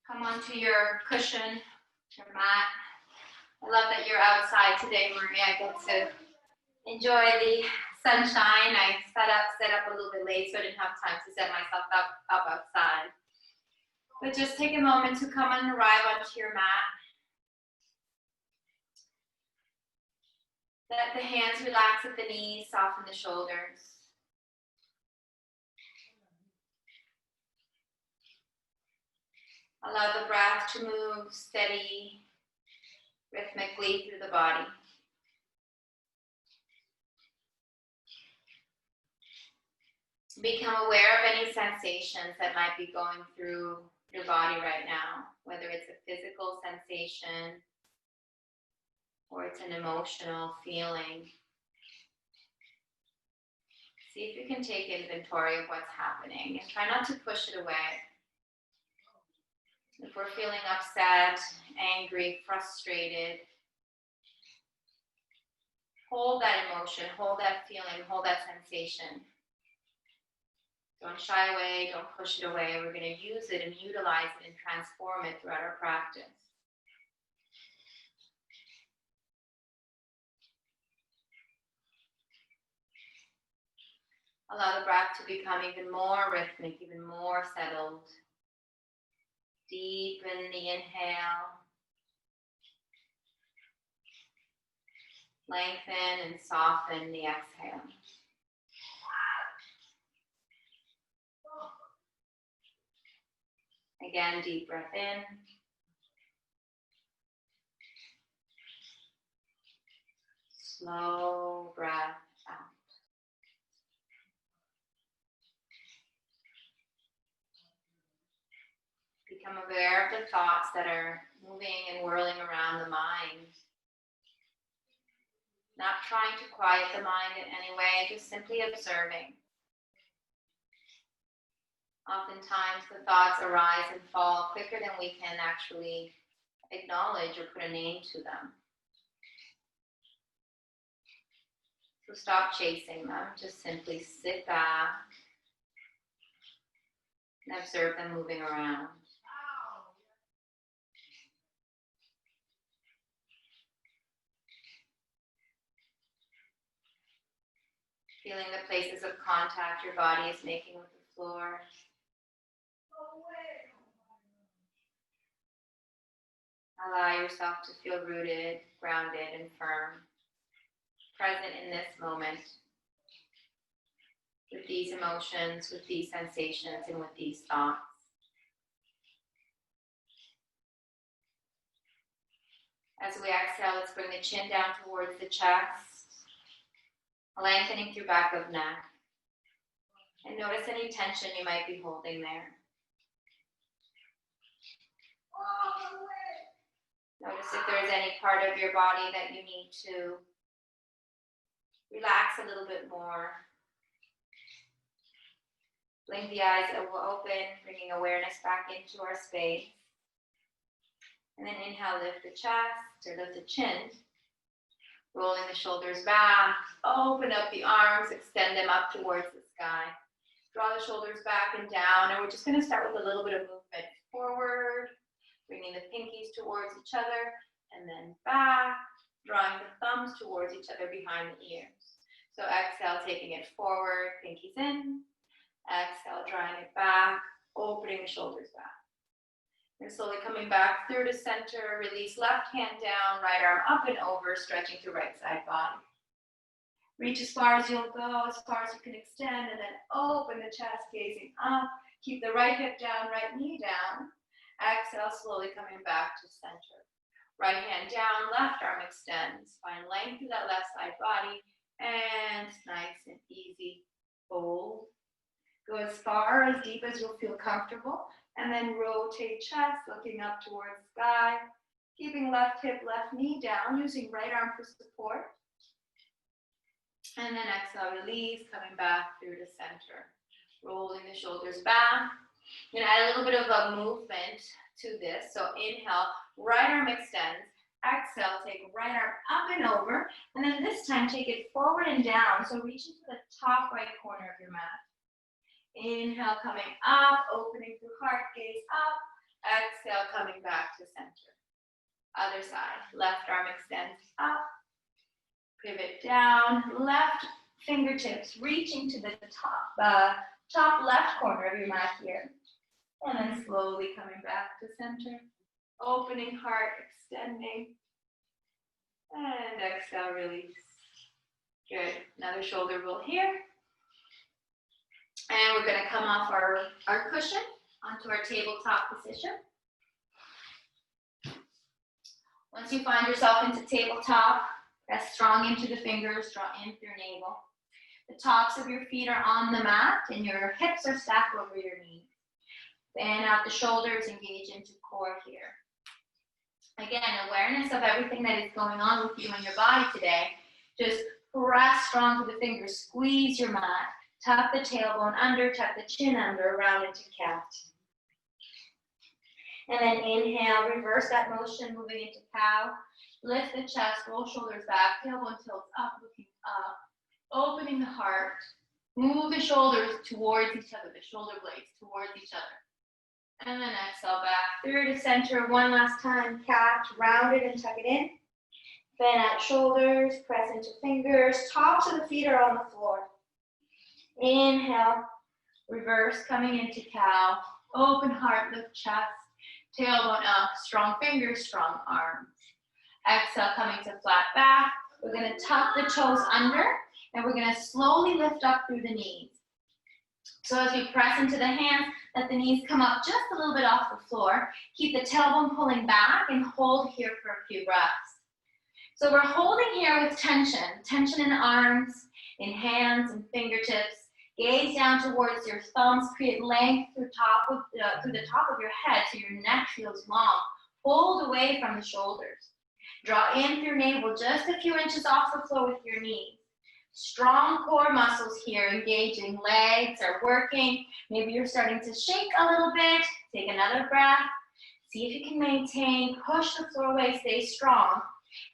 Come onto your cushion, your mat. I love that you're outside today, Maria. I get to enjoy the sunshine. I set up a little bit late, so I didn't have time to set myself up outside. But just take a moment to come and arrive onto your mat. Let the hands relax at the knees, soften the shoulders. Allow the breath to move steady, rhythmically through the body. Become aware of any sensations that might be going through your body right now, whether it's a physical sensation or it's an emotional feeling. See if you can take inventory of what's happening and try not to push it away. If we're feeling upset, angry, frustrated, hold that emotion, hold that feeling, hold that sensation. Don't shy away, don't push it away. We're going to use it and utilize it and transform it throughout our practice. Allow the breath to become even more rhythmic, even more settled. Deepen the inhale. Lengthen and soften the exhale. Again, deep breath in. Slow breath out. Become aware of the thoughts that are moving and whirling around the mind. Not trying to quiet the mind in any way, just simply observing. Oftentimes the thoughts arise and fall quicker than we can actually acknowledge or put a name to them. So stop chasing them, just simply sit back and observe them moving around. Feeling the places of contact your body is making with the floor. Allow yourself to feel rooted, grounded, and firm, present in this moment, with these emotions, with these sensations, and with these thoughts. As we exhale, let's bring the chin down towards the chest, lengthening through back of neck. And notice any tension you might be holding there. Notice if there's any part of your body that you need to relax a little bit more. Blink the eyes open, bringing awareness back into our space. And then inhale, lift the chest or lift the chin. Rolling the shoulders back, open up the arms, extend them up towards the sky. Draw the shoulders back and down, and we're just going to start with a little bit of movement forward, bringing the pinkies towards each other, and then back, drawing the thumbs towards each other behind the ears. So exhale, taking it forward, pinkies in. Exhale, drawing it back, opening the shoulders back. And slowly coming back through to center, release left hand down, right arm up and over, stretching through right side body. Reach as far as you'll go, as far as you can extend, and then open the chest, gazing up. Keep the right hip down, right knee down. Exhale, slowly coming back to center. Right hand down, left arm extends. Find length through that left side body, and nice and easy, fold. Go as far, as deep as you'll feel comfortable. And then rotate chest, looking up towards sky. Keeping left hip, left knee down, using right arm for support. And then exhale, release, coming back through to center. Rolling the shoulders back. I'm going to add a little bit of a movement to this. So inhale, right arm extends. Exhale, take right arm up and over. And then this time, take it forward and down. So reaching to the top right corner of your mat. Inhale, coming up, opening through heart, gaze up. Exhale, coming back to center. Other side. Left arm extends up. Pivot down. Left fingertips reaching to the top left corner of your mat here. And then slowly coming back to center. Opening heart, extending. And exhale, release. Good. Another shoulder roll here. And we're going to come off our cushion onto our tabletop position. Once you find yourself into tabletop, press strong into the fingers, draw in through your navel. The tops of your feet are on the mat and your hips are stacked over your knees. Fan out the shoulders, engage into core here. Again, awareness of everything that is going on with you and your body today. Just press strong to the fingers, squeeze your mat, tuck the tailbone under, tuck the chin under, round into cat. And then inhale, reverse that motion, moving into cow. Lift the chest, roll shoulders back, tailbone tilts up, looking up, opening the heart. Move the shoulders towards each other, the shoulder blades towards each other. And then exhale back through to center. One last time, cat, round it and tuck it in. Fan out shoulders, press into fingers, tops of the feet are on the floor. Inhale, reverse, coming into cow. Open heart, lift chest, tailbone up, strong fingers, strong arms. Exhale, coming to flat back. We're going to tuck the toes under, and we're going to slowly lift up through the knees. So as we press into the hands, let the knees come up just a little bit off the floor. Keep the tailbone pulling back and hold here for a few breaths. So we're holding here with tension in arms, in hands and fingertips. Gaze down towards your thumbs, create length through the top of your head so your neck feels long. Hold away from the shoulders. Draw in through navel just a few inches off the floor with your knees. Strong core muscles here, engaging. Legs are working. Maybe you're starting to shake a little bit. Take another breath. See if you can maintain. Push the floor away, stay strong.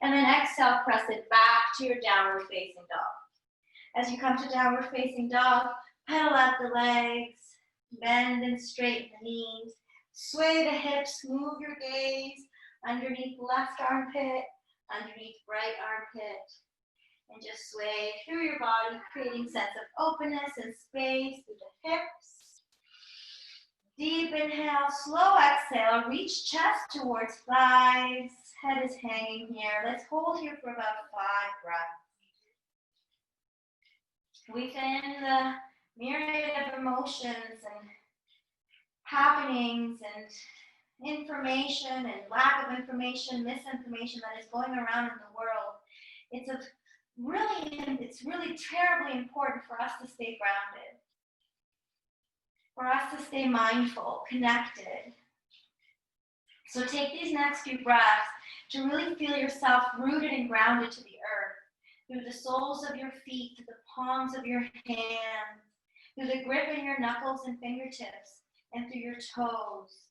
And then exhale, press it back to your downward facing dog. As you come to downward facing dog, pedal out the legs, bend and straighten the knees, sway the hips, move your gaze underneath left armpit, underneath right armpit, and just sway through your body, creating sense of openness and space through the hips. Deep inhale, slow exhale, reach chest towards thighs, head is hanging here. Let's hold here for about 5 breaths. Within the myriad of emotions and happenings and information and lack of information, misinformation that is going around in the world, it's really terribly important for us to stay grounded, for us to stay mindful, connected. So take these next few breaths to really feel yourself rooted and grounded to the earth, through the soles of your feet, through the palms of your hands, through the grip in your knuckles and fingertips, and through your toes.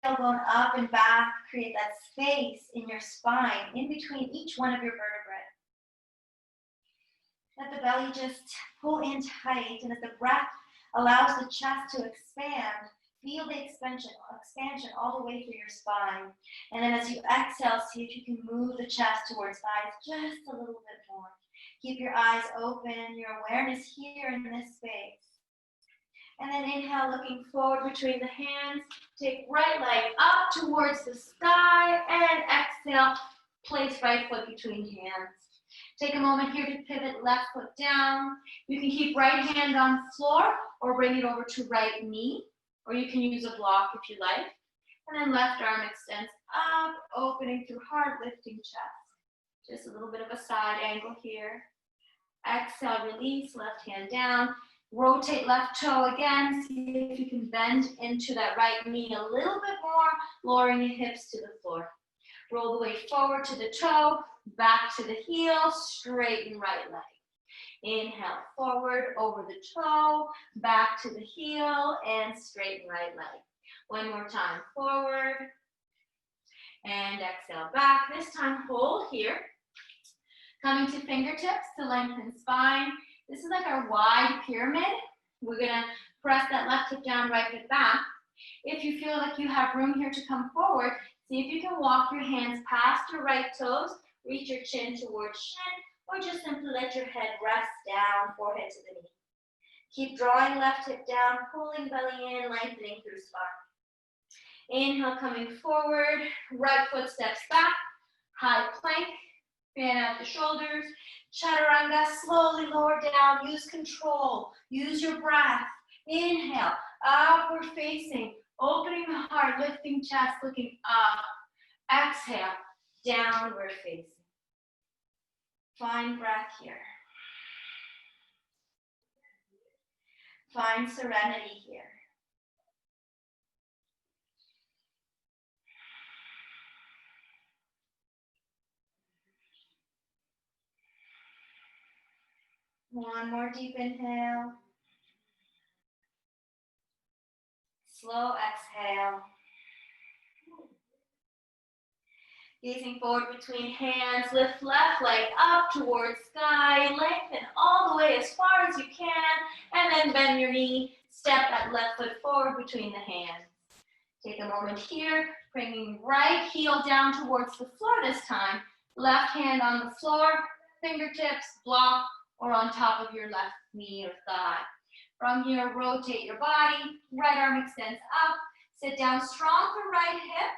Tailbone up and back, create that space in your spine, in between each one of your vertebrae. Let the belly just pull in tight, and as the breath allows the chest to expand, feel the expansion all the way through your spine. And then as you exhale, see if you can move the chest towards thighs just a little bit more. Keep your eyes open, your awareness here in this space. And then inhale, looking forward between the hands. Take right leg up towards the sky, and exhale, place right foot between hands. Take a moment here to pivot left foot down. You can keep right hand on floor or bring it over to right knee, or you can use a block if you like. And then left arm extends up, opening through heart, lifting chest. Just a little bit of a side angle here. Exhale, release, left hand down. Rotate left toe again. See if you can bend into that right knee a little bit more, lowering the hips to the floor. Roll the weight forward to the toe, back to the heel, straighten right leg. Inhale, forward, over the toe, back to the heel, and straighten right leg. One more time, forward, and exhale back. This time, hold here. Coming to fingertips to lengthen spine. This is like our wide pyramid. We're gonna press that left hip down, right hip back. If you feel like you have room here to come forward, see if you can walk your hands past your right toes, reach your chin towards shin, or just simply let your head rest down, forehead to the knee. Keep drawing left hip down, pulling belly in, lengthening through spine. Inhale, coming forward, right foot steps back, high plank, fan out the shoulders, chaturanga, slowly lower down, use control, use your breath. Inhale, upward facing, opening the heart, lifting chest, looking up. Exhale, downward facing. Find breath here. Find serenity here. One more deep inhale. Slow exhale. Gazing forward between hands, lift left leg up towards sky, lengthen all the way as far as you can, and then bend your knee, step that left foot forward between the hands. Take a moment here, bringing right heel down towards the floor this time, left hand on the floor, fingertips block or on top of your left knee or thigh. From here, rotate your body, right arm extends up, sit down strong through right hip,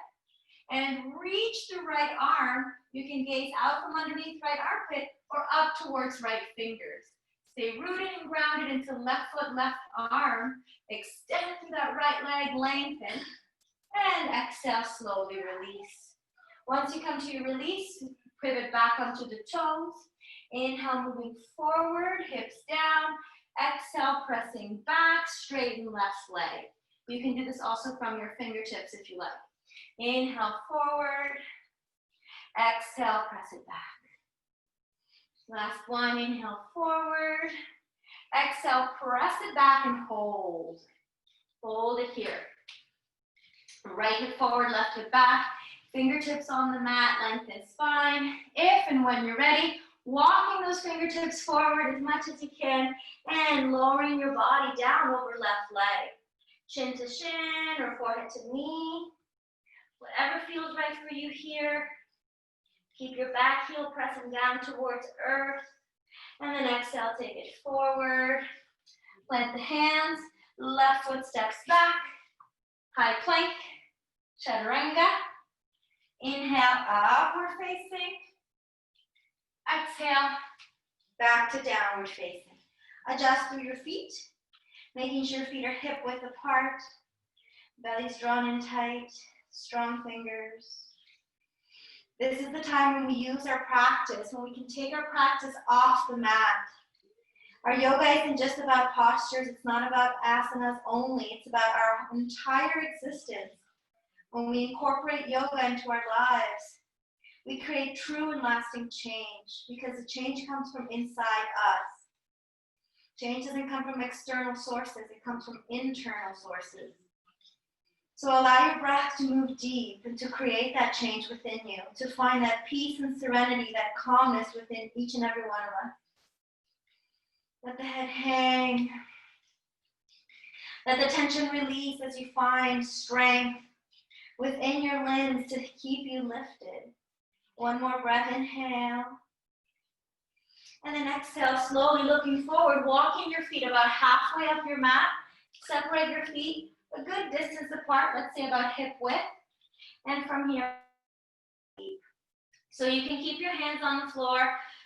and reach the right arm. You can gaze out from underneath right armpit or up towards right fingers. Stay rooted and grounded into left foot, left arm. Extend through that right leg, lengthen, and exhale, slowly release. Once you come to your release, pivot back onto the toes. Inhale, moving forward, hips down. Exhale, pressing back, straighten left leg. You can do this also from your fingertips if you like. Inhale, forward. Exhale, press it back. Last one, inhale, forward. Exhale, press it back and hold. Hold it here. Right hip forward, left hip back. Fingertips on the mat, lengthen spine. If and when you're ready, walking those fingertips forward as much as you can and lowering your body down over left leg. Chin to shin or forehead to knee. Whatever feels right for you here. Keep your back heel pressing down towards earth. And then exhale, take it forward. Plant the hands. Left foot steps back. High plank. Chaturanga. Inhale, upward facing. Exhale, back to downward facing. Adjust through your feet, making sure feet are hip width apart. Belly's drawn in tight. Strong fingers. This is the time when we use our practice, when we can take our practice off the mat. Our yoga isn't just about postures, it's not about asanas only, it's about our entire existence. When we incorporate yoga into our lives, we create true and lasting change because the change comes from inside us. Change doesn't come from external sources, it comes from internal sources. So allow your breath to move deep and to create that change within you, to find that peace and serenity, that calmness within each and every one of us. Let the head hang. Let the tension release as you find strength within your limbs to keep you lifted. One more breath, inhale. And then exhale, slowly looking forward, walking your feet about halfway up your mat. Separate your feet a good distance apart, let's say about hip width. And from here, so you can keep your hands on the floor.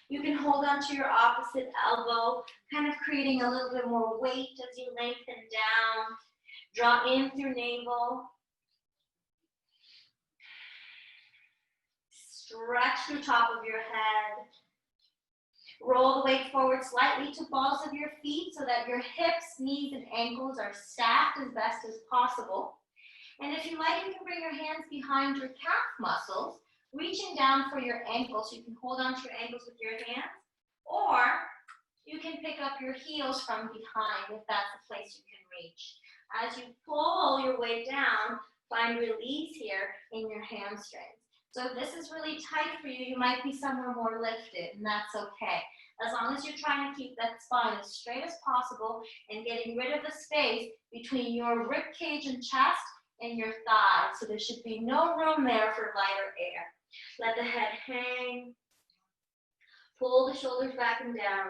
You can hold onto your opposite elbow, kind of creating a little bit more weight as you lengthen down. Draw in through navel. Stretch through top of your head. Roll the weight forward slightly to balls of your feet so that your hips, knees, and ankles are stacked as best as possible. And if you like, you can bring your hands behind your calf muscles, reaching down for your ankles. You can hold onto your ankles with your hands, or you can pick up your heels from behind if that's the place you can reach. As you pull your weight down, find release here in your hamstrings. So if this is really tight for you, you might be somewhere more lifted, and that's okay. As long as you're trying to keep that spine as straight as possible and getting rid of the space between your rib cage and chest and your thighs. So there should be no room there for lighter air. Let the head hang. Pull the shoulders back and down.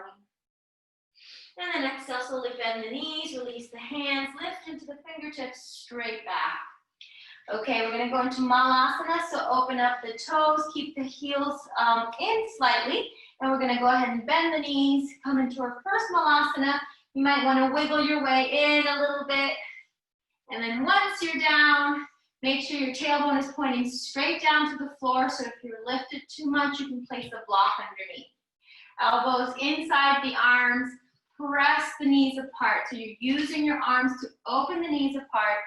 And then exhale, slowly bend the knees, release the hands, lift into the fingertips, straight back. Okay, we're gonna go into malasana, so open up the toes, keep the heels in slightly, and we're gonna go ahead and bend the knees, come into our first malasana. You might wanna wiggle your way in a little bit, and then once you're down, make sure your tailbone is pointing straight down to the floor, so if you're lifted too much, you can place a block underneath. Elbows inside the arms, press the knees apart. So you're using your arms to open the knees apart,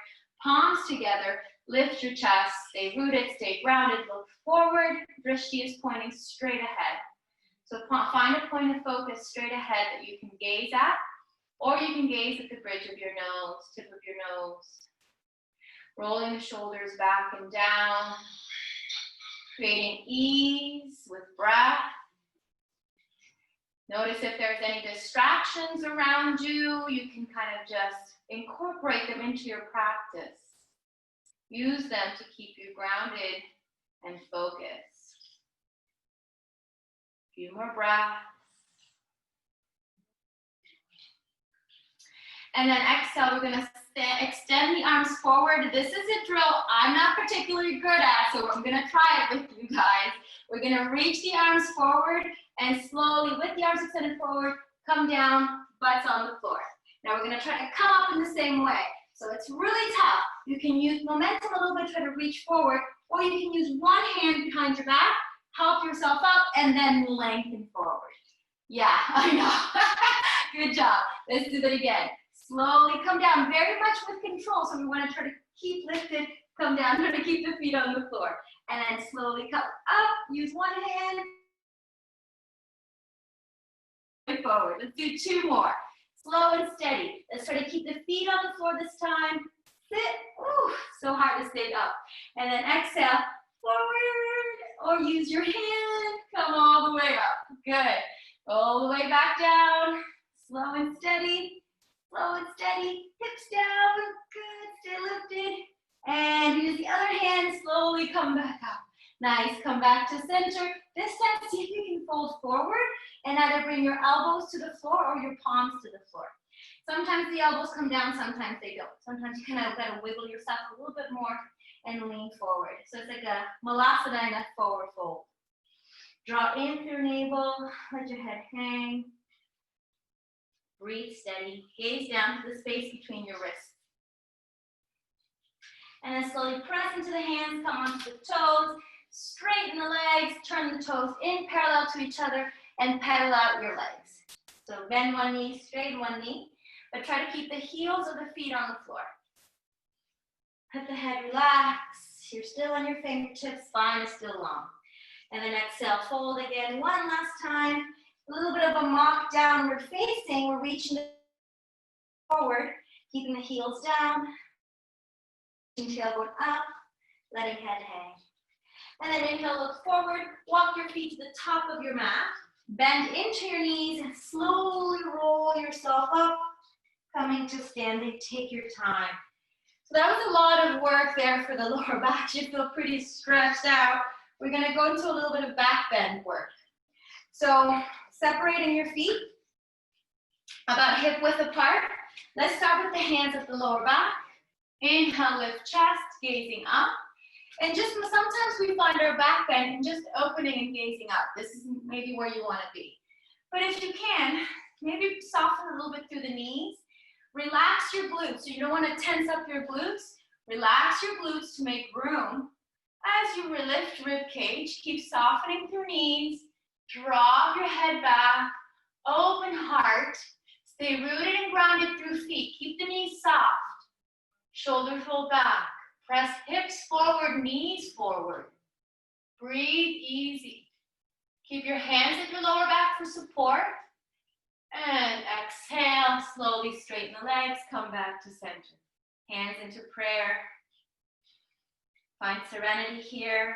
palms together, lift your chest, stay rooted, stay grounded, look forward, drishti is pointing straight ahead. So find a point of focus straight ahead that you can gaze at, or you can gaze at the bridge of your nose, tip of your nose. Rolling the shoulders back and down, creating ease with breath. Notice if there's any distractions around you, you can kind of just incorporate them into your practice. Use them to keep you grounded and focused. A few more breaths. And then exhale, we're gonna extend the arms forward. This is a drill I'm not particularly good at, so I'm gonna try it with you guys. We're gonna reach the arms forward and slowly, with the arms extended forward, come down, butts on the floor. Now we're gonna try to come up in the same way. So it's really tough. You can use momentum a little bit, try to reach forward, or you can use one hand behind your back, help yourself up, and then lengthen forward. Yeah, I know. Good job. Let's do that again. Slowly come down, very much with control. So we want to try to keep lifted, come down, try to keep the feet on the floor. And then slowly come up, use one hand. Forward. Let's do two more. Slow and steady. Let's try to keep the feet on the floor this time. Sit. Ooh, so hard to stay up. And then exhale, forward, or use your hand. Come all the way up. Good. All the way back down. Slow and steady. Slow and steady. Hips down. Good. Stay lifted. And use the other hand. Slowly come back up. Nice. Come back to center. This time, see if you can fold forward and either bring your elbows to the floor or your palms to the floor. Sometimes the elbows come down, sometimes they don't. Sometimes you kind of got to wiggle yourself a little bit more and lean forward. So it's like a malasana and a forward fold. Draw in through your navel, let your head hang. Breathe steady, gaze down to the space between your wrists. And then slowly press into the hands, come onto the toes, straighten the legs, turn the toes in parallel to each other, and pedal out your legs. So bend one knee, straighten one knee, but try to keep the heels of the feet on the floor. Let the head relax. You're still on your fingertips, spine is still long. And then exhale, fold again one last time. A little bit of a mock downward facing. We're reaching forward, keeping the heels down, tailbone up, letting head hang. And then inhale, look forward, walk your feet to the top of your mat. Bend into your knees and slowly roll yourself up, coming to standing. Take your time. So that was a lot of work there for the lower back. You feel pretty stretched out. We're going to go into a little bit of back bend work. So separating your feet about hip width apart. Let's start with the hands at the lower back. Inhale, lift chest, gazing up. And just sometimes we find our back bend and just opening and gazing up. This is maybe where you want to be. But if you can, maybe soften a little bit through the knees. Relax your glutes. So you don't want to tense up your glutes. Relax your glutes to make room. As you lift rib cage, keep softening through knees. Drop your head back. Open heart. Stay rooted and grounded through feet. Keep the knees soft. Shoulders roll back. Press hips forward, knees forward. Breathe easy. Keep your hands at your lower back for support. And exhale, slowly straighten the legs, come back to center. Hands into prayer. Find serenity here.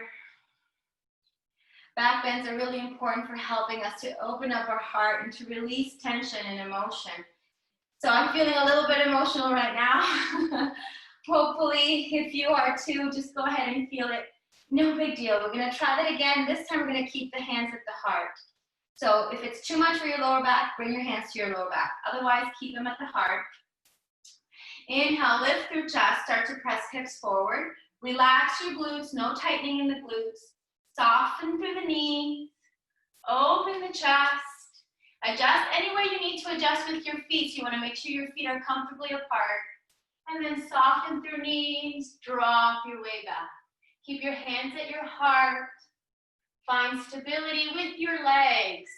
Back bends are really important for helping us to open up our heart and to release tension and emotion. So I'm feeling a little bit emotional right now. Hopefully, if you are too, just go ahead and feel it. No big deal. We're going to try that again. This time we're going to keep the hands at the heart. So if it's too much for your lower back, bring your hands to your lower back. Otherwise, keep them at the heart. Inhale, lift through chest. Start to press hips forward. Relax your glutes. No tightening in the glutes. Soften through the knees. Open the chest. Adjust anywhere you need to adjust with your feet. So you want to make sure your feet are comfortably apart. And then soften through knees. Drop your way back. Keep your hands at your heart. Find stability with your legs.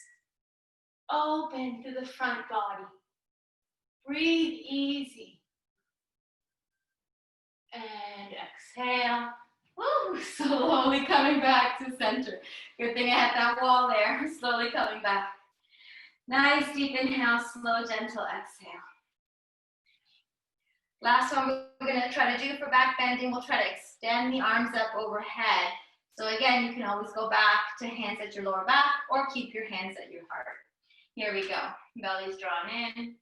Open through the front body. Breathe easy. And exhale. Woo, slowly coming back to center. Good thing I had that wall there. Slowly coming back. Nice deep inhale, slow, gentle exhale. Last one we're going to try to do for back bending. We'll try to extend the arms up overhead. So again, you can always go back to hands at your lower back or keep your hands at your heart. Here we go. Belly's drawn in.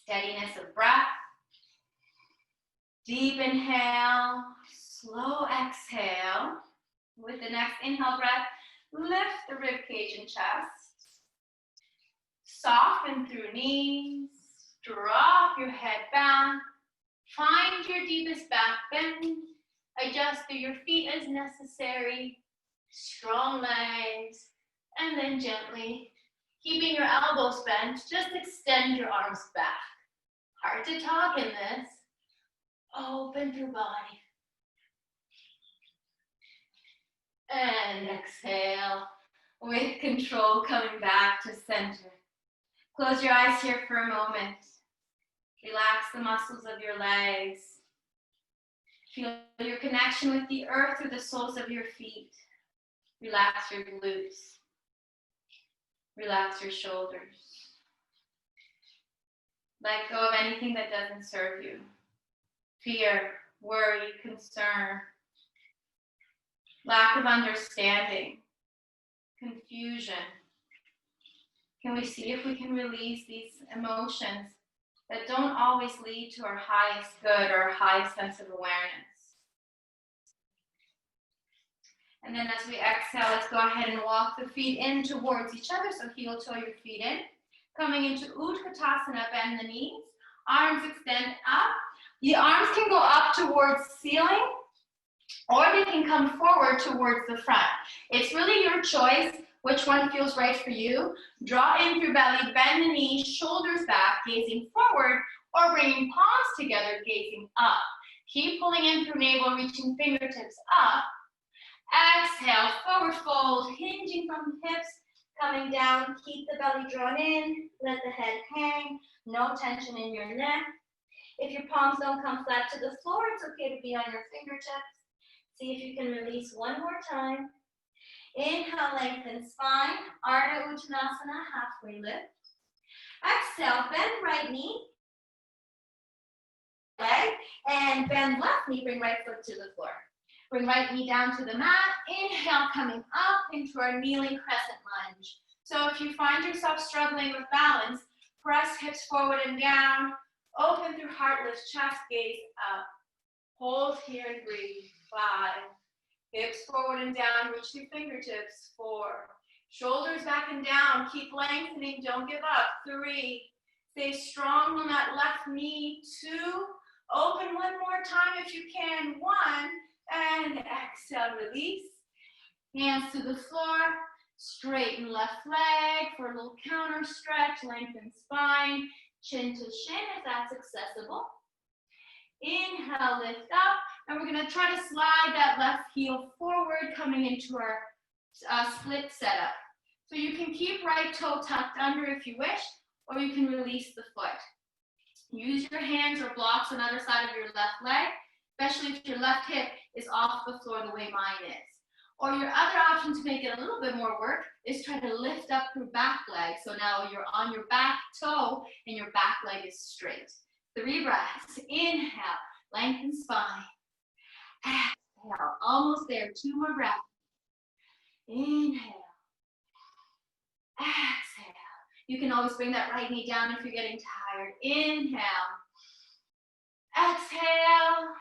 Steadiness of breath. Deep inhale, slow exhale. With the next inhale breath, lift the rib cage and chest. Soften through knees. Drop your head back. Find your deepest back bend. Adjust through your feet as necessary. Strong legs. And then gently, keeping your elbows bent, just extend your arms back. Hard to talk in this. Open through body. And exhale. With control, coming back to center. Close your eyes here for a moment. Relax the muscles of your legs. Feel your connection with the earth through the soles of your feet. Relax your glutes. Relax your shoulders. Let go of anything that doesn't serve you. Fear, worry, concern, lack of understanding, confusion. Can we see if we can release these emotions that don't always lead to our highest good or our highest sense of awareness? And then as we exhale, let's go ahead and walk the feet in towards each other. So heel toe your feet in. Coming into Utkatasana, bend the knees. Arms extend up. The arms can go up towards ceiling, or they can come forward towards the front. It's really your choice which one feels right for you. Draw in through belly, bend the knees, shoulders back, gazing forward, or bringing palms together, gazing up. Keep pulling in through navel, reaching fingertips up. Exhale, forward fold, hinging from the hips, coming down. Keep the belly drawn in, let the head hang, no tension in your neck. If your palms don't come flat to the floor, it's okay to be on your fingertips. See if you can release one more time. Inhale, lengthen spine, Ardha Uttanasana, halfway lift. Exhale, bend right knee, leg, and bend left knee, bring right foot to the floor. Bring right knee down to the mat. Inhale, coming up into our kneeling crescent lunge. So if you find yourself struggling with balance, press hips forward and down. Open through heart, lift chest, gaze up. Hold here and breathe. 5. Hips forward and down, reach through fingertips. 4. Shoulders back and down. Keep lengthening, don't give up. 3. Stay strong on that left knee. 2. Open one more time if you can. 1. And exhale, release. Hands to the floor. Straighten left leg for a little counter stretch. Lengthen spine. Chin to shin if that's accessible. Inhale, lift up. And we're going to try to slide that left heel forward, coming into our split setup. So you can keep right toe tucked under if you wish, or you can release the foot. Use your hands or blocks on either side of your left leg, especially if your left hip is off the floor the way mine is. Or your other option to make it a little bit more work is try to lift up through back leg. So now you're on your back toe and your back leg is straight. 3 breaths. Inhale, lengthen spine. Exhale, almost there. 2 more breaths. Inhale. Exhale. You can always bring that right knee down if you're getting tired. Inhale. Exhale.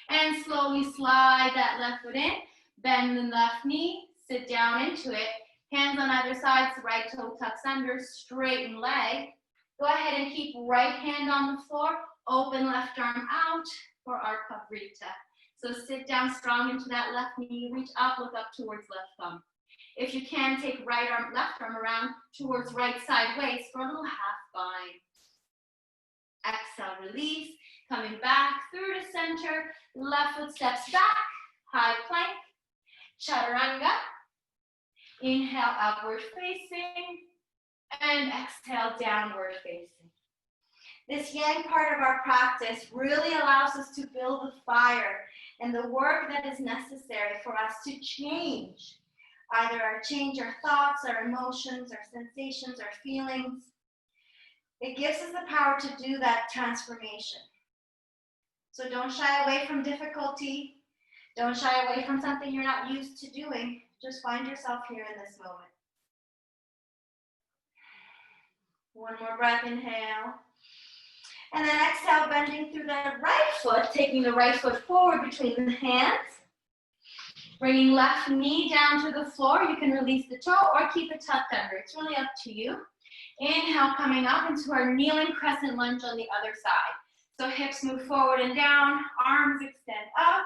And slowly slide that left foot in. Bend the left knee. Sit down into it. Hands on either side, so right toe tucks under. Straighten leg. Go ahead and keep right hand on the floor. Open left arm out for our pavrita. So sit down strong into that left knee. Reach up, look up towards left thumb. If you can, take right arm, left arm around towards right side waist for a little half bind. Exhale, release. Coming back through to center. Left foot steps back. High plank. Chaturanga. Inhale, upward facing. And exhale, downward facing. This yang part of our practice really allows us to build the fire and the work that is necessary for us to change. Either change our thoughts, our emotions, our sensations, our feelings. It gives us the power to do that transformation. So don't shy away from difficulty. Don't shy away from something you're not used to doing. Just find yourself here in this moment. One more breath, inhale. And then exhale, bending through the right foot, taking the right foot forward between the hands. Bringing left knee down to the floor. You can release the toe or keep it tucked under. It's really up to you. Inhale, coming up into our kneeling crescent lunge on the other side. So hips move forward and down, arms extend up.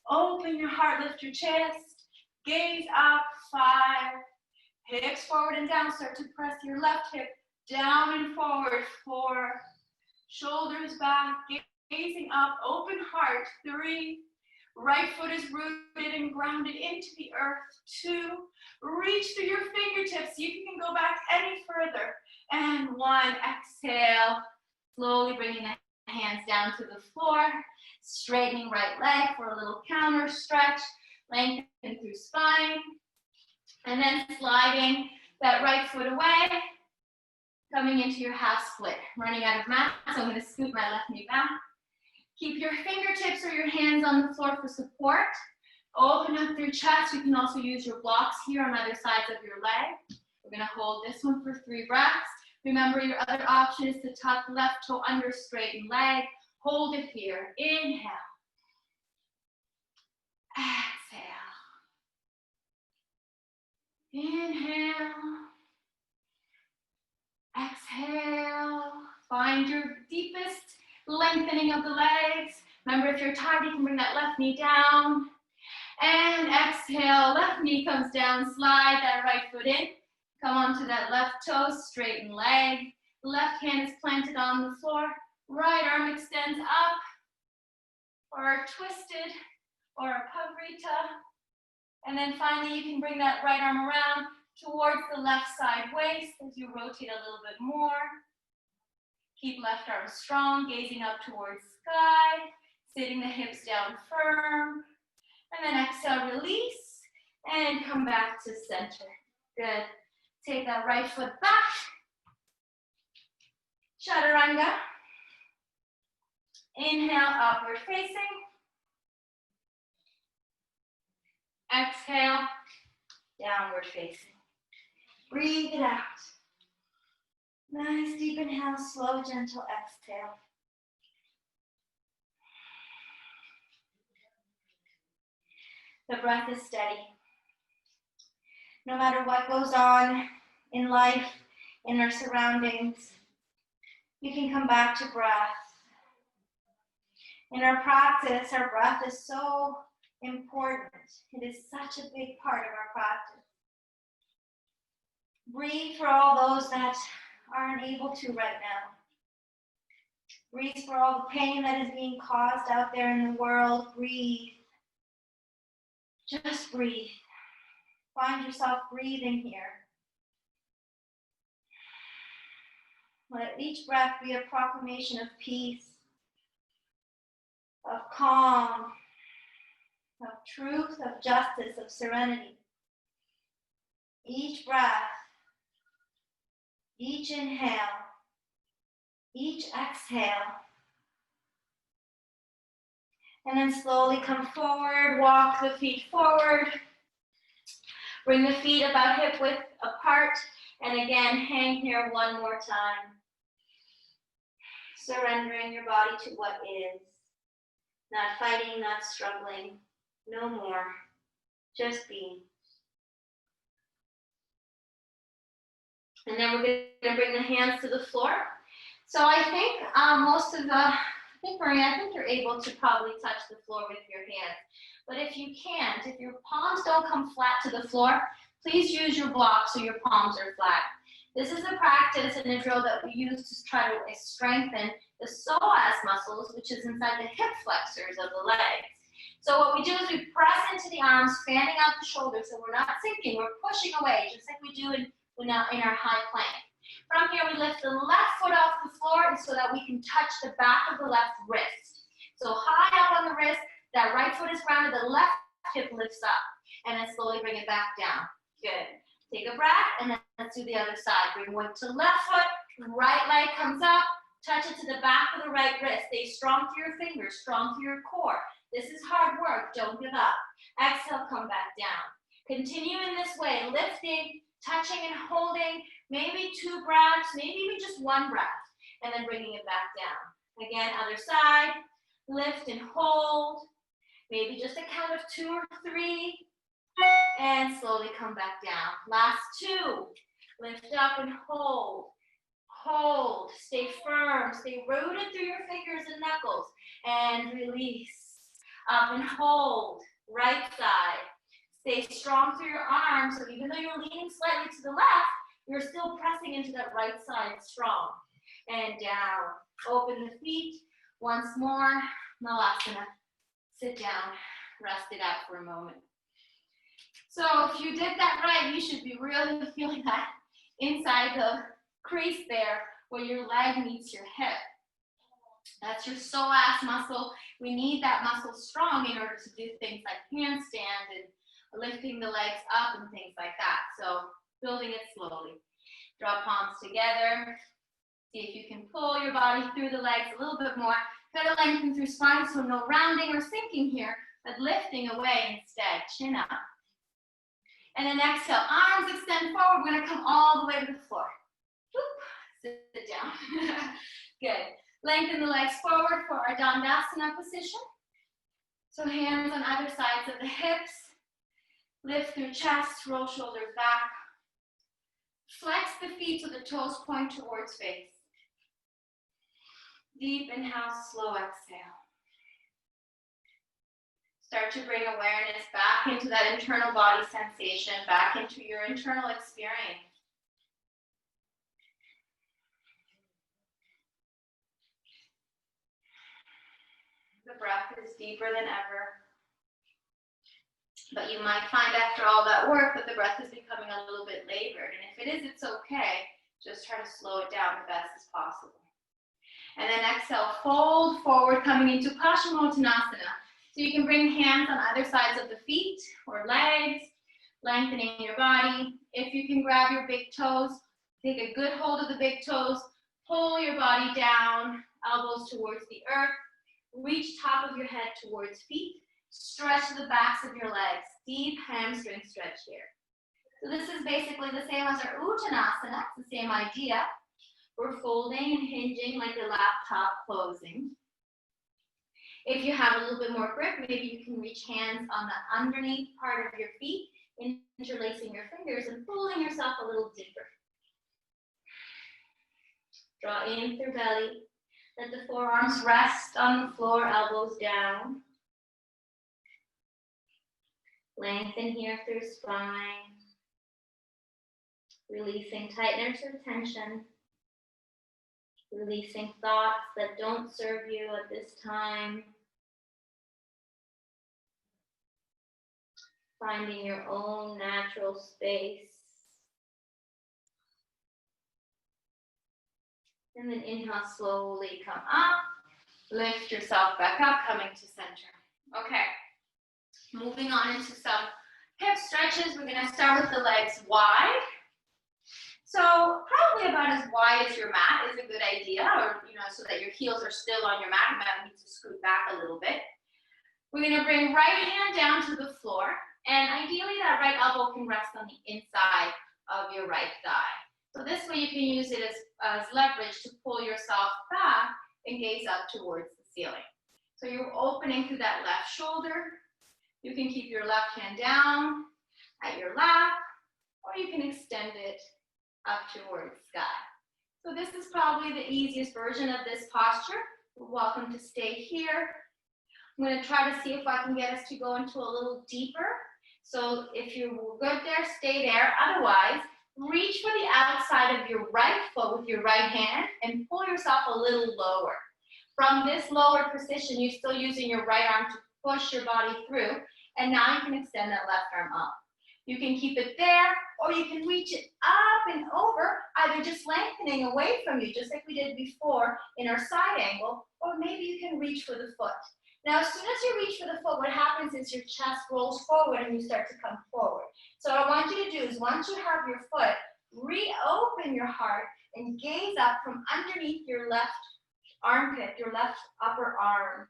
Open your heart, lift your chest. Gaze up, 5. Hips forward and down. Start to press your left hip down and forward, 4. Shoulders back, gazing up, open heart, 3. Right foot is rooted and grounded into the earth, 2. Reach through your fingertips. See if you can go back any further. And 1, exhale. Slowly bringing the hands down to the floor. Straightening right leg for a little counter stretch. Lengthen through spine. And then sliding that right foot away. Coming into your half split. Running out of mat, so I'm going to scoot my left knee back. Keep your fingertips or your hands on the floor for support. Open up through chest. You can also use your blocks here on either sides of your leg. We're going to hold this one for 3 breaths. Remember, your other option is to tuck left toe under, straighten leg. Hold it here. Inhale. Exhale. Inhale. Exhale. Find your deepest lengthening of the legs. Remember, if you're tired, you can bring that left knee down. And exhale, left knee comes down, slide that right foot in. Come onto that left toe, straighten leg. Left hand is planted on the floor. Right arm extends up. Or a twisted, or a pavrita. And then finally, you can bring that right arm around towards the left side waist as you rotate a little bit more. Keep left arm strong, gazing up towards sky, sitting the hips down firm. And then exhale, release, and come back to center. Good. Take that right foot back. Chaturanga. Inhale, upward facing. Exhale, downward facing. Breathe it out. Nice deep inhale, slow, gentle exhale. The breath is steady. No matter what goes on in life, in our surroundings, you can come back to breath. In our practice, our breath is so important. It is such a big part of our practice. Breathe for all those that aren't able to right now. Breathe for all the pain that is being caused out there in the world. Breathe. Just breathe. Find yourself breathing here. Let each breath be a proclamation of peace, of calm, of truth, of justice, of serenity. Each breath, each inhale, each exhale. And then slowly come forward, walk the feet forward. Bring the feet about hip width apart. And again, hang here one more time. Surrendering your body to what is. Not fighting, not struggling. No more. Just being. And then we're going to bring the hands to the floor. So I think Maria, I think you're able to probably touch the floor with your hands. But if you can't, if your palms don't come flat to the floor, please use your blocks so your palms are flat. This is a practice and a drill that we use to try to strengthen the psoas muscles, which is inside the hip flexors of the legs. So what we do is we press into the arms, fanning out the shoulders, so we're not sinking, we're pushing away, just like we do in our high plank. From here, we lift the left foot off the floor so that we can touch the back of the left wrist. So high up on the wrist, that right foot is grounded, the left hip lifts up, and then slowly bring it back down. Good. Take a breath, and then let's do the other side. Bring weight to left foot, right leg comes up, touch it to the back of the right wrist. Stay strong through your fingers, strong through your core. This is hard work, don't give up. Exhale, come back down. Continue in this way, lifting, touching and holding, maybe 2 breaths, maybe even just 1 breath, and then bringing it back down. Again, other side, lift and hold, maybe just a count of 2 or 3, and slowly come back down. Last 2, lift up and hold. Hold, stay firm, stay rooted through your fingers and knuckles, and release. Up and hold, right side. Stay strong through your arms, so even though you're leaning slightly to the left, you're still pressing into that right side strong. And down, open the feet, once more, Malasana. Sit down, rest it out for a moment. So if you did that right, you should be really feeling that inside the crease there where your leg meets your hip. That's your psoas muscle. We need that muscle strong in order to do things like handstand and lifting the legs up and things like that. So building it slowly. Draw palms together. See if you can pull your body through the legs a little bit more. Try to lengthen through spine, so no rounding or sinking here, but lifting away instead. Chin up. And then exhale, arms extend forward. We're going to come all the way to the floor. Whoop. Sit down. Good. Lengthen the legs forward for our Dandasana position. So hands on either sides of the hips. Lift through chest, roll shoulders back. Flex the feet so the toes point towards face. Deep inhale, slow exhale. Start to bring awareness back into that internal body sensation, back into your internal experience. The breath is deeper than ever. But you might find after all that work that the breath is becoming a little bit labored. And if it is, it's okay. Just try to slow it down the best as possible. And then exhale, fold forward, coming into Paschimottanasana. So you can bring hands on either sides of the feet or legs, lengthening your body. If you can grab your big toes, take a good hold of the big toes, pull your body down, elbows towards the earth, reach top of your head towards feet, stretch the backs of your legs, deep hamstring stretch here. So this is basically the same as our Uttanasana, it's the same idea. We're folding and hinging like a laptop closing. If you have a little bit more grip, maybe you can reach hands on the underneath part of your feet, interlacing your fingers and pulling yourself a little deeper. Draw in through belly. Let the forearms rest on the floor, elbows down. Lengthen here through spine. Releasing tightness or tension. Releasing thoughts that don't serve you at this time. Finding your own natural space. And then inhale, slowly come up. Lift yourself back up, coming to center. Okay. Moving on into some hip stretches. We're going to start with the legs wide. So probably about as wide as your mat is a good idea, or so that your heels are still on your mat. You might need to scoot back a little bit. We're going to bring right hand down to the floor. And ideally, that right elbow can rest on the inside of your right thigh. So this way you can use it as leverage to pull yourself back and gaze up towards the ceiling. So you're opening through that left shoulder. You can keep your left hand down at your lap, or you can extend it up towards sky. So this is probably the easiest version of this posture. You're welcome to stay here. I'm going to try to see if I can get us to go into a little deeper. So if you're good there, stay there. Otherwise, reach for the outside of your right foot with your right hand and pull yourself a little lower. From this lower position, you're still using your right arm to push your body through. And now you can extend that left arm up. You can keep it there, or you can reach it up and over, either just lengthening away from you, just like we did before in our side angle, or maybe you can reach for the foot. Now, as soon as you reach for the foot, what happens is your chest rolls forward and you start to come forward. So what I want you to do is once you have your foot, reopen your heart and gaze up from underneath your left armpit, your left upper arm.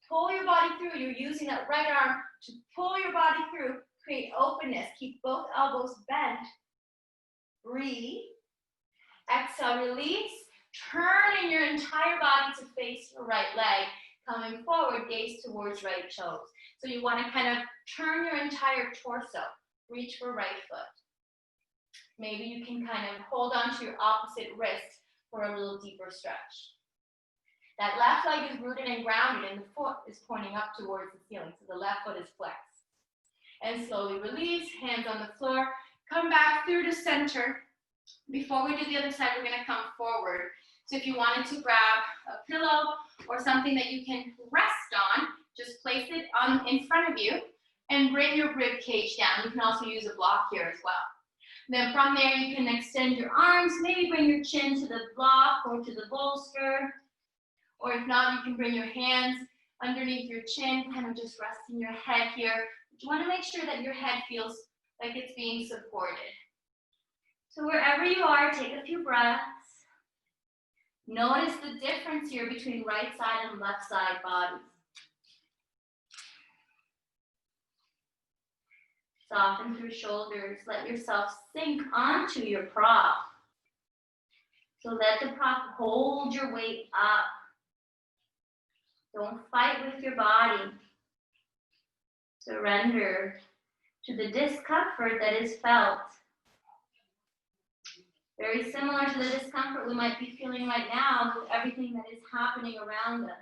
Pull your body through. You're using that right arm to pull your body through, create openness. Keep both elbows bent. Breathe. Exhale, release. Turning your entire body to face your right leg. Coming forward, gaze towards right toes. So you want to kind of turn your entire torso. Reach for right foot. Maybe you can kind of hold on to your opposite wrist for a little deeper stretch. That left leg is rooted and grounded, and the foot is pointing up towards the ceiling. So the left foot is flexed. And slowly release, hands on the floor. Come back through to center. Before we do the other side, we're going to come forward. So if you wanted to grab a pillow or something that you can rest on, just place it in front of you and bring your rib cage down. You can also use a block here as well. Then from there, you can extend your arms, maybe bring your chin to the block or to the bolster. Or if not, you can bring your hands underneath your chin, kind of just resting your head here. But you want to make sure that your head feels like it's being supported. So wherever you are, take a few breaths. Notice the difference here between right side and left side bodies. Soften through shoulders. Let yourself sink onto your prop. So let the prop hold your weight up. Don't fight with your body. Surrender to the discomfort that is felt. Very similar to the discomfort we might be feeling right now with everything that is happening around us.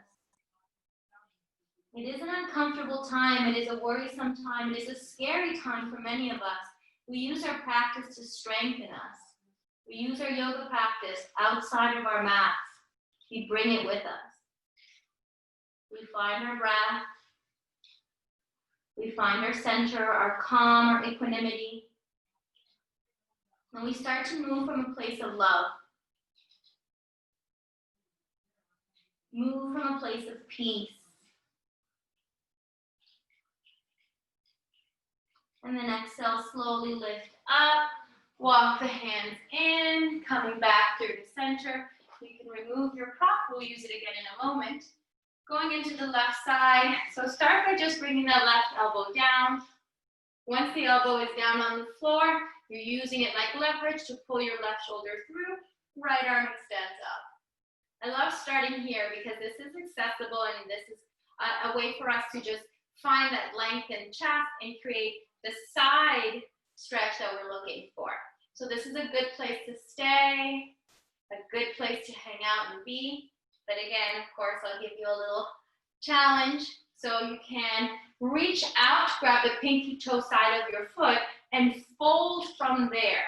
It is an uncomfortable time. It is a worrisome time. It is a scary time for many of us. We use our practice to strengthen us. We use our yoga practice outside of our mats. We bring it with us. We find our breath. We find our center, our calm, our equanimity. And we start to move from a place of love. Move from a place of peace. And then exhale, slowly lift up. Walk the hands in, coming back through the center. You can remove your prop. We'll use it again in a moment. Going into the left side. So start by just bringing that left elbow down. Once the elbow is down on the floor, you're using it like leverage to pull your left shoulder through. Right arm extends up. I love starting here because this is accessible and this is a way for us to just find that lengthened chest and create the side stretch that we're looking for. So this is a good place to stay, a good place to hang out and be. But again, of course, I'll give you a little challenge. So you can reach out, grab the pinky toe side of your foot and fold from there.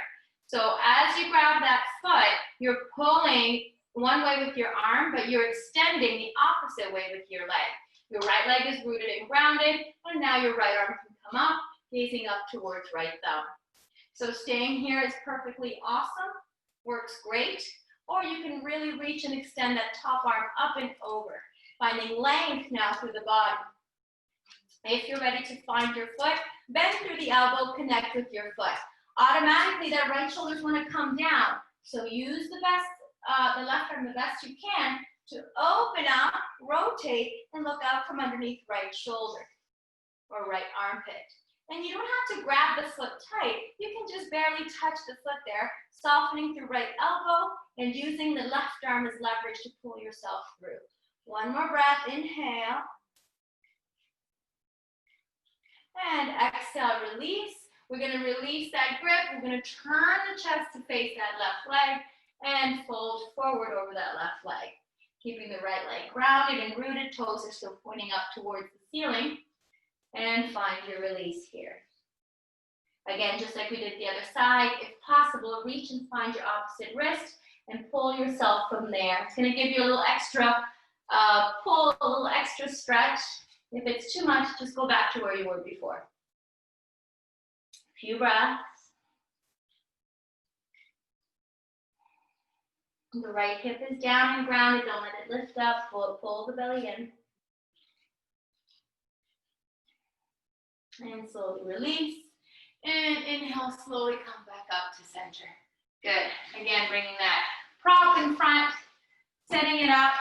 So as you grab that foot, you're pulling one way with your arm, but you're extending the opposite way with your leg. Your right leg is rooted and grounded, and now your right arm can come up, gazing up towards right thumb. So staying here is perfectly awesome, works great, or you can really reach and extend that top arm up and over, finding length now through the body. If you're ready to find your foot, bend through the elbow, connect with your foot. Automatically, that right shoulder's want to come down. So use the left arm the best you can to open up, rotate, and look out from underneath right shoulder or right armpit. And you don't have to grab the foot tight. You can just barely touch the foot there, softening through right elbow and using the left arm as leverage to pull yourself through. One more breath, inhale. And exhale, release. We're gonna release that grip. We're gonna turn the chest to face that left leg and fold forward over that left leg. Keeping the right leg grounded and rooted, toes are still pointing up towards the ceiling. And find your release here. Again, just like we did the other side, if possible, reach and find your opposite wrist and pull yourself from there. It's gonna give you a little extra pull, a little extra stretch. If it's too much, just go back to where you were before. A few breaths. The right hip is down and grounded. Don't let it lift up. Pull the belly in. And slowly release. And inhale, slowly come back up to center. Good. Again, bringing that prop in front, setting it up.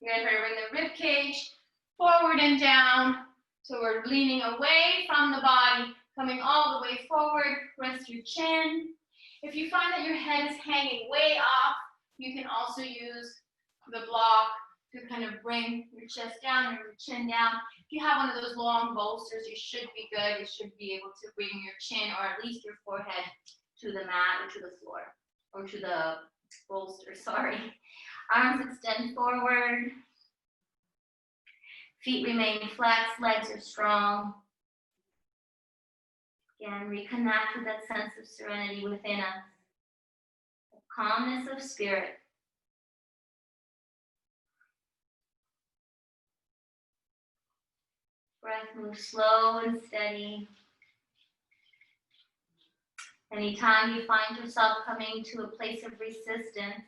You're going to try to bring the rib cage forward and down. So we're leaning away from the body, coming all the way forward. Rest your chin. If you find that your head is hanging way off, you can also use the block to kind of bring your chest down or your chin down. If you have one of those long bolsters, you should be good. You should be able to bring your chin or at least your forehead to the mat or to the floor or to the bolster, sorry. Arms extend forward. Feet remain flexed, legs are strong. Again, reconnect with that sense of serenity within us. The calmness of spirit. Breath moves slow and steady. Anytime you find yourself coming to a place of resistance,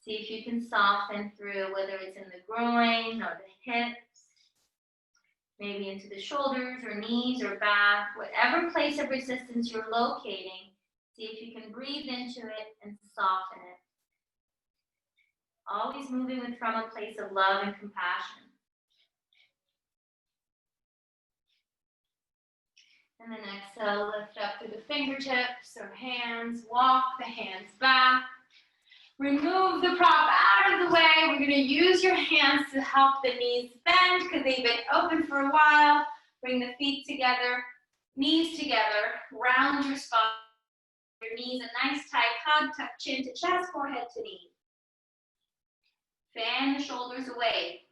see if you can soften through, whether it's in the groin or the hips, maybe into the shoulders or knees or back, whatever place of resistance you're locating, see if you can breathe into it and soften it. Always moving from a place of love and compassion. And then exhale, lift up through the fingertips or hands, walk the hands back. Remove the prop out of the way. We're going to use your hands to help the knees bend because they've been open for a while. Bring the feet together, knees together, round your spine. Your knees a nice tight hug, tuck chin to chest, forehead to knee. Fan the shoulders away.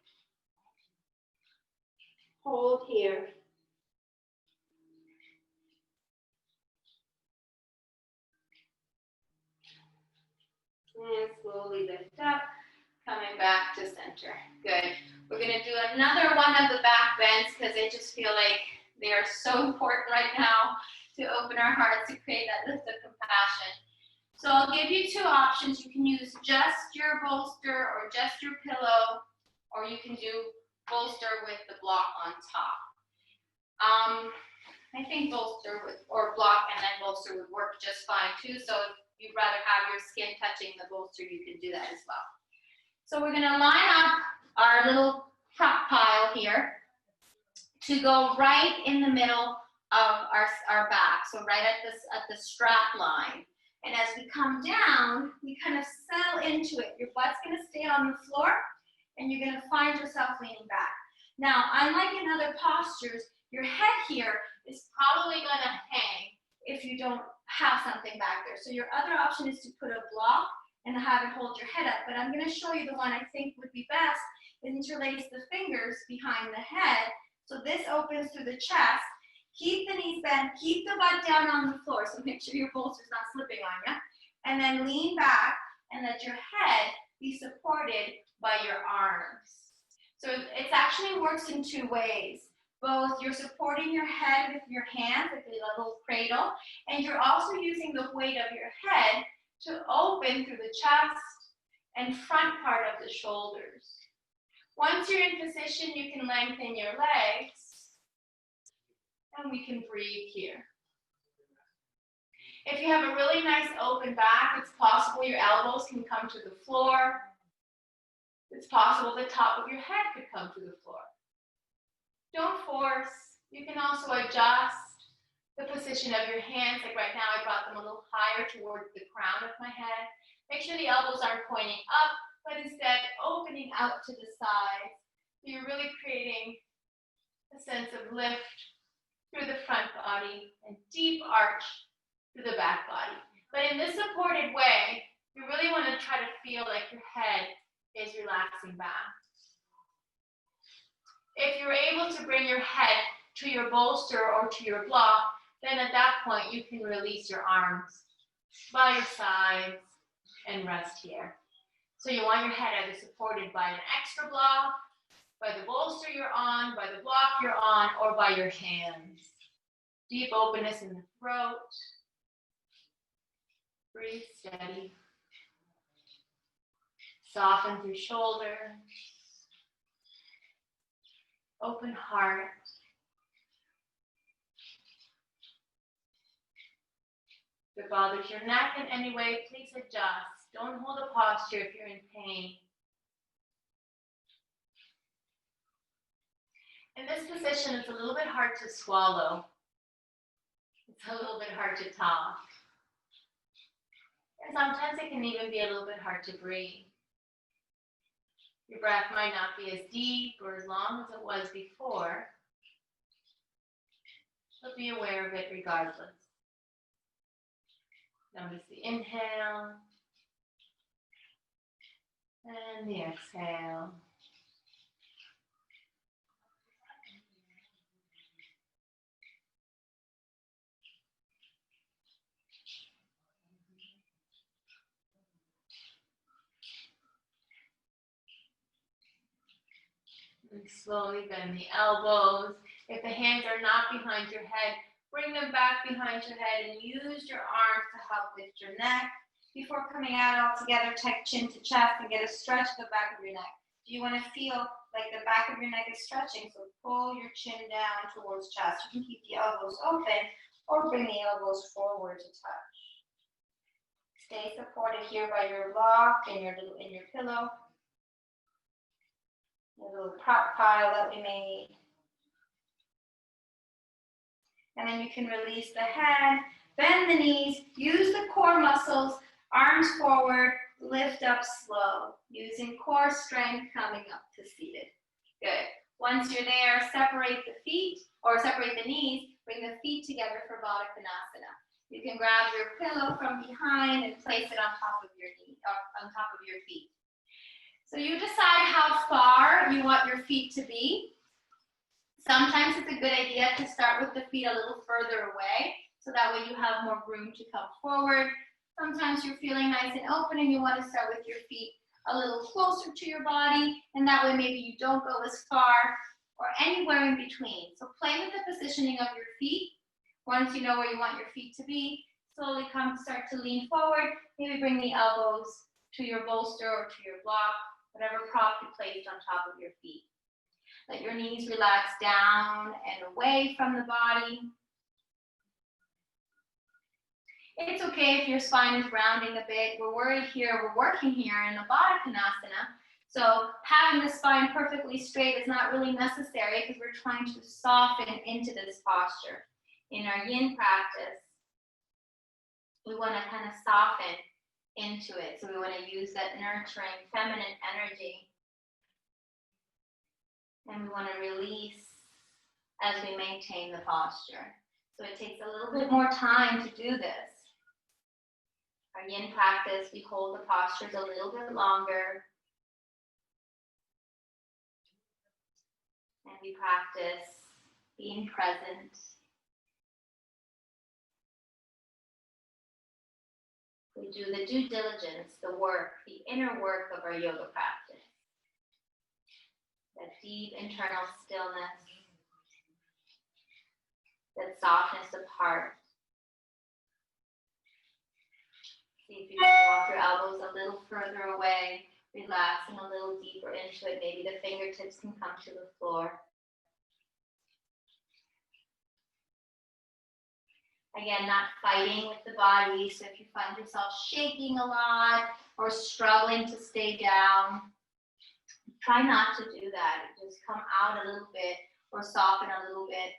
Hold here. And slowly lift up, coming back to center. Good. We're going to do another one of the back bends because I just feel like they are so important right now to open our hearts to create that lift of compassion. So I'll give you two options. You can use just your bolster or just your pillow, or you can do bolster with the block on top. I think bolster or block and then bolster would work just fine too. So if you'd rather have your skin touching the bolster, you can do that as well. So we're going to line up our little prop pile here to go right in the middle of our back. So right at the strap line. And as we come down, we kind of settle into it. Your butt's going to stay on the floor, and you're going to find yourself leaning back. Now, unlike in other postures, your head here is probably going to hang if you don't have something back there. So your other option is to put a block and have it hold your head up. But I'm going to show you the one I think would be best. Interlace the fingers behind the head. So this opens through the chest. Keep the knees bent, keep the butt down on the floor, so make sure your bolster's not slipping on you. And then lean back and let your head be supported by your arms. So it actually works in two ways. Both you're supporting your head with your hands, with a little cradle, and you're also using the weight of your head to open through the chest and front part of the shoulders. Once you're in position, you can lengthen your legs. And we can breathe here. If you have a really nice open back, it's possible your elbows can come to the floor. It's possible the top of your head could come to the floor. Don't force. You can also adjust. the position of your hands. Like right now, I brought them a little higher towards the crown of my head. Make sure the elbows aren't pointing up, but instead opening out to the sides. So you're really creating a sense of lift through the front body and deep arch through the back body. But in this supported way, you really want to try to feel like your head is relaxing back. If you're able to bring your head to your bolster or to your block, then at that point you can release your arms by your sides and rest here. So you want your head either supported by an extra block, by the bolster you're on, by the block you're on, or by your hands. Deep openness in the throat. Breathe steady. Soften through shoulders. Open heart. If it bothers your neck in any way, please adjust. Don't hold a posture if you're in pain. In this position, it's a little bit hard to swallow. It's a little bit hard to talk. And sometimes it can even be a little bit hard to breathe. Your breath might not be as deep or as long as it was before, but be aware of it regardless. Notice the inhale and the exhale. And slowly bend the elbows. If the hands are not behind your head, bring them back behind your head and use your arms to help lift your neck. Before coming out all together, tuck chin to chest and get a stretch to the back of your neck. Do you want to feel like the back of your neck is stretching? So pull your chin down towards chest. You can keep the elbows open or bring the elbows forward to touch. Stay supported here by your block and your pillow. A little prop pile that we made. And then you can release the head, bend the knees, use the core muscles, arms forward, lift up slow, using core strength coming up to seated. Good. Once you're there, separate the feet, or separate the knees, bring the feet together for Baddha Konasana. You can grab your pillow from behind and place it on top of your knee, or on top of your feet. So you decide how far you want your feet to be. Sometimes it's a good idea to start with the feet a little further away, so that way you have more room to come forward. Sometimes you're feeling nice and open and you want to start with your feet a little closer to your body, and that way maybe you don't go as far or anywhere in between. So play with the positioning of your feet. Once you know where you want your feet to be, slowly start to lean forward. Maybe bring the elbows to your bolster or to your block, whatever prop you placed on top of your feet. Let your knees relax down and away from the body. It's okay if your spine is rounding a bit. We're working here in the Baddha Konasana. So having the spine perfectly straight is not really necessary because we're trying to soften into this posture. In our yin practice, we want to kind of soften into it. So we want to use that nurturing feminine energy. And we want to release as we maintain the posture. So it takes a little bit more time to do this. Our yin practice, we hold the postures a little bit longer. And we practice being present. We do the due diligence, the work, the inner work of our yoga practice. That deep internal stillness, that softness of heart. See if you can walk your elbows a little further away, relaxing a little deeper into it. Maybe the fingertips can come to the floor. Again, not fighting with the body. So if you find yourself shaking a lot or struggling to stay down, try not to do that. Just come out a little bit or soften a little bit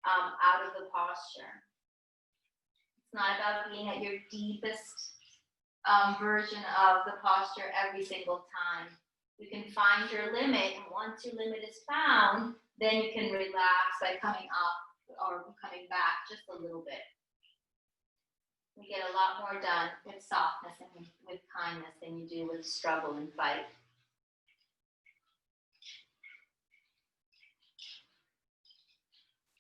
out of the posture. It's not about being at your deepest version of the posture every single time. You can find your limit, and once your limit is found, then you can relax by coming up or coming back just a little bit. You get a lot more done with softness and with kindness than you do with struggle and fight.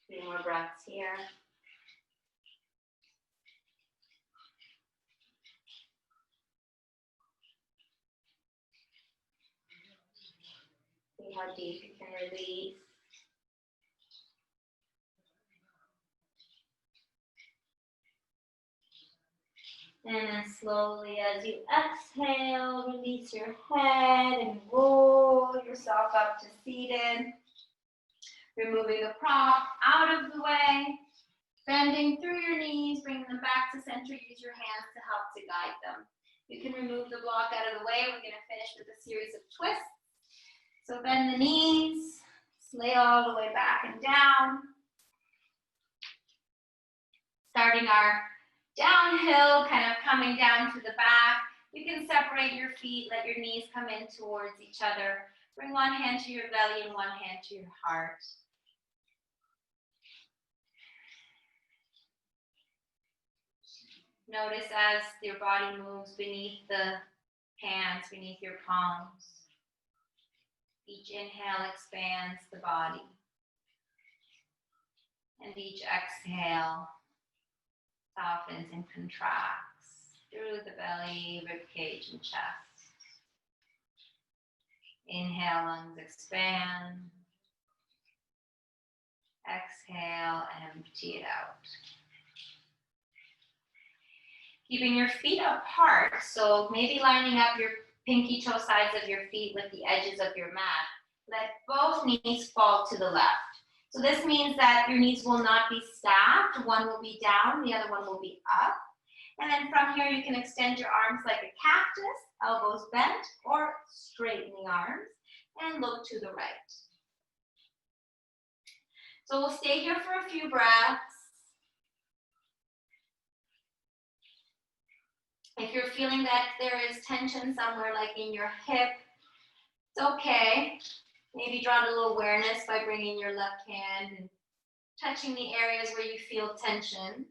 3 more breaths here. See how deep you can release. And then slowly as you exhale, release your head and roll yourself up to seated. Removing the prop out of the way. Bending through your knees, bringing them back to center. Use your hands to help to guide them. You can remove the block out of the way. We're going to finish with a series of twists. So bend the knees, lay all the way back and down. Starting our downhill, kind of coming down to the back. You can separate your feet, let your knees come in towards each other. Bring one hand to your belly and one hand to your heart. Notice as your body moves beneath the hands, beneath your palms. Each inhale expands the body. And each exhale softens and contracts through the belly, rib cage, and chest. Inhale, lungs expand. Exhale, empty it out. Keeping your feet apart, so maybe lining up your pinky toe sides of your feet with the edges of your mat. Let both knees fall to the left. So this means that your knees will not be stacked. One will be down, the other one will be up. And then from here, you can extend your arms like a cactus, elbows bent, or straighten the arms and look to the right. So we'll stay here for a few breaths. If you're feeling that there is tension somewhere, like in your hip, it's okay. Maybe draw a little awareness by bringing your left hand and touching the areas where you feel tension.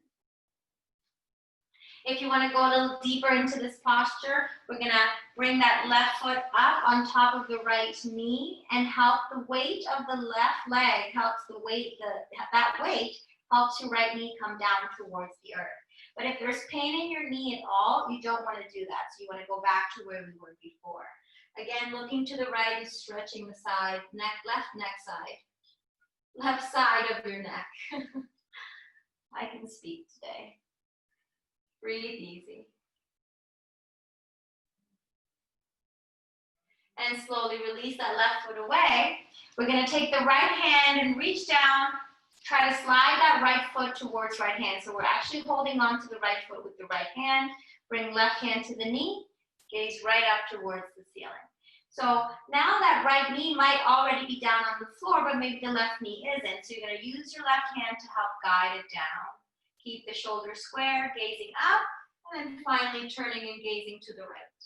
If you want to go a little deeper into this posture, we're going to bring that left foot up on top of the right knee and help the weight of the left leg, that weight helps your right knee come down towards the earth. But if there's pain in your knee at all, you don't want to do that. So you want to go back to where we were before. Again, looking to the right is stretching the side, left side of your neck. I can speak today. Breathe easy. And slowly release that left foot away. We're going to take the right hand and reach down. Try to slide that right foot towards right hand. So we're actually holding on to the right foot with the right hand. Bring left hand to the knee. Gaze right up towards the ceiling. So now that right knee might already be down on the floor, but maybe the left knee isn't. So you're going to use your left hand to help guide it down. Keep the shoulders square, gazing up, and then finally turning and gazing to the right.